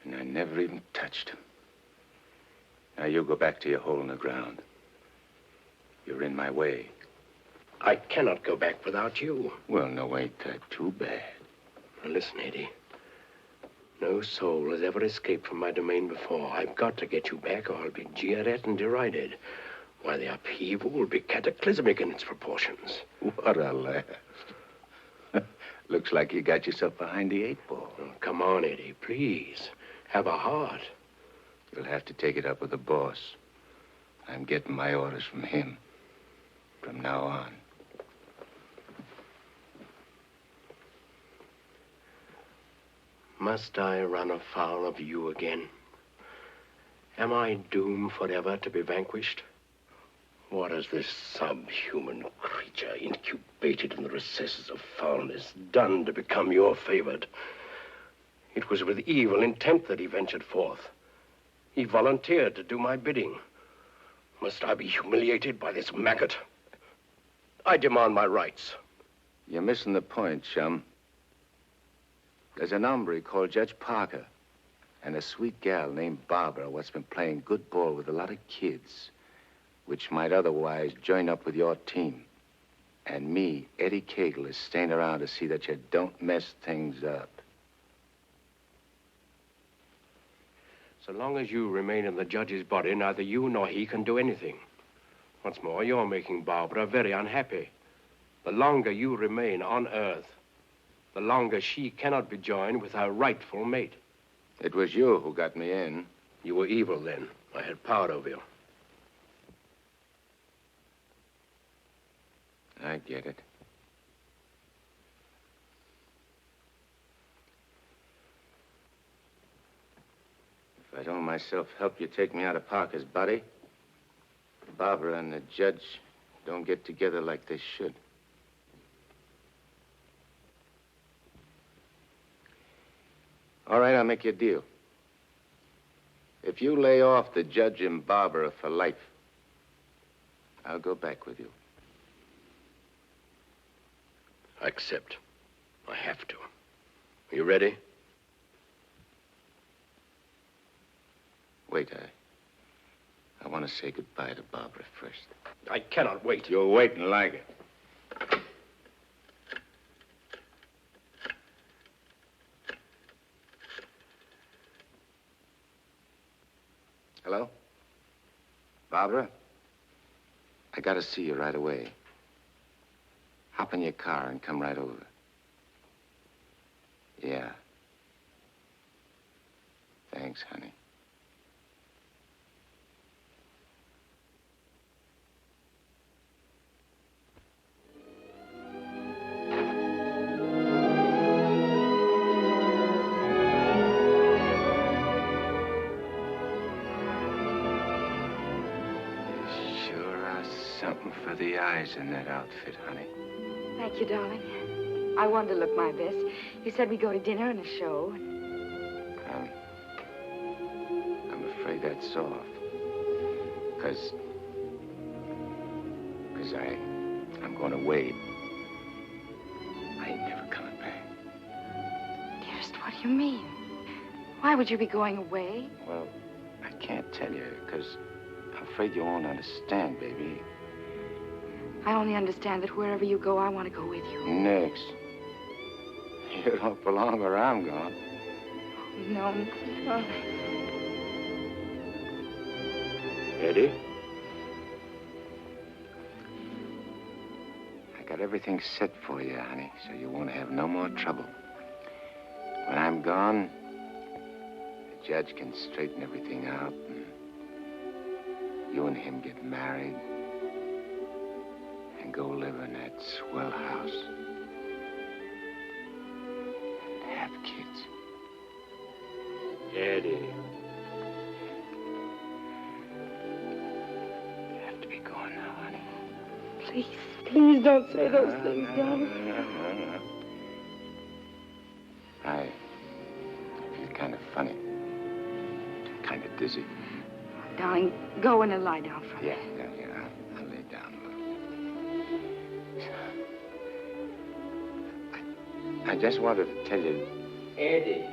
F: And I never even touched him. Now you go back to your hole in the ground. You're in my way.
G: I cannot go back without you.
F: Well, no, ain't that too bad.
G: Now listen, Eddie. No soul has ever escaped from my domain before. I've got to get you back or I'll be jeered at and derided. Why, the upheaval will be cataclysmic in its proportions.
F: What a laugh. Looks like you got yourself behind the 8 ball.
G: Oh, come on, Eddie, please. Have a heart.
F: You'll have to take it up with the boss. I'm getting my orders from him. From now on.
G: Must I run afoul of you again? Am I doomed forever to be vanquished? What has this subhuman creature, incubated in the recesses of foulness, done to become your favored? It was with evil intent that he ventured forth. He volunteered to do my bidding. Must I be humiliated by this maggot? I demand my rights.
F: You're missing the point, chum. There's an hombre called Judge Parker and a sweet gal named Barbara what's been playing good ball with a lot of kids, which might otherwise join up with your team. And me, Eddie Cagle, is staying around to see that you don't mess things up.
G: So long as you remain in the judge's body, neither you nor he can do anything. What's more, you're making Barbara very unhappy. The longer you remain on Earth, the longer she cannot be joined with her rightful mate.
F: It was you who got me in.
G: You were evil then. I had power over you.
F: I get it. If I don't myself help you take me out of Parker's body, Barbara and the judge don't get together like they should. All right, I'll make you a deal. If you lay off the judge and Barbara for life, I'll go back with you.
G: I accept. I have to. Are you ready?
F: Wait, I want to say goodbye to Barbara first.
G: I cannot wait.
F: You'll wait and like it. Hello? Barbara? I gotta see you right away. Hop in your car and come right over. Yeah. Thanks, honey. Something for the eyes in that outfit, honey.
L: Thank you, darling. I wanted to look my best. You said we'd go to dinner and a show.
F: I'm afraid that's off. Because I'm going to Wade. I ain't never coming back.
L: Dearest, what do you mean? Why would you be going away?
F: Well, I can't tell you, because I'm afraid you won't understand, baby.
L: I only understand that wherever you go, I want to go with you.
F: Next. You don't belong where I'm going.
L: No.
G: Eddie?
F: I got everything set for you, honey, so you won't have no more trouble. When I'm gone, the judge can straighten everything out, and you and him get married and go live in that swell house and have kids.
G: Eddie.
F: You have to be going now, honey.
L: Please, please don't say those things, darling.
F: No. I feel kind of funny. Kind of dizzy.
L: Darling, go in and lie down for me.
F: Yeah. I'll lay down a little. I just wanted to tell you,
G: Eddie.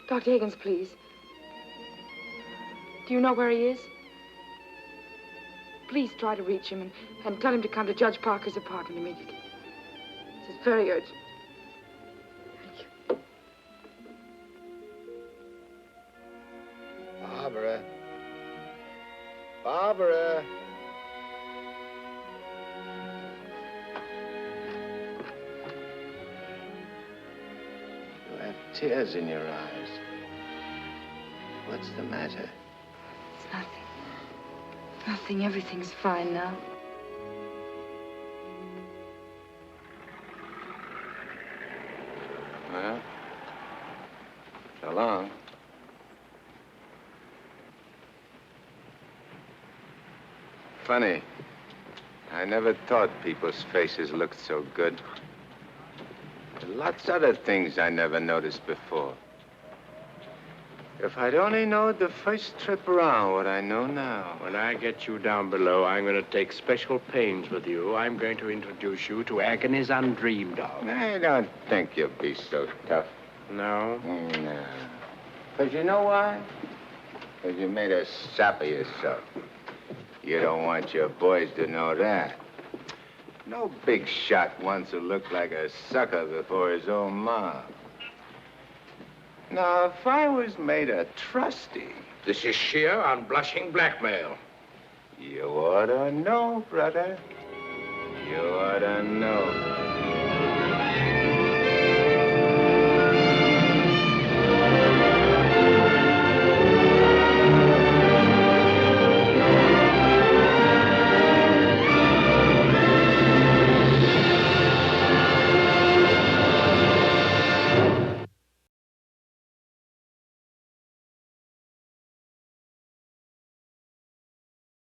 L: Dr. Higgins, please. Do you know where he is? Please try to reach him and tell him to come to Judge Parker's apartment immediately. This is very urgent.
F: Barbara. Barbara. You have tears in your eyes. What's the matter?
L: It's nothing. Nothing. Everything's fine now.
F: Well, so long. Funny. I never thought people's faces looked so good. There are lots other things I never noticed before. If I'd only known the first trip around what I know now.
G: When I get you down below, I'm going to take special pains with you. I'm going to introduce you to agonies undreamed of.
F: I don't think you'll be so tough.
G: No?
F: No. Because you know why? Because you made a sap of yourself. You don't want your boys to know that. No big shot wants to look like a sucker before his own mom. Now, if I was made a trustee...
G: This is sheer unblushing blackmail.
F: You ought to know, brother. You ought to know.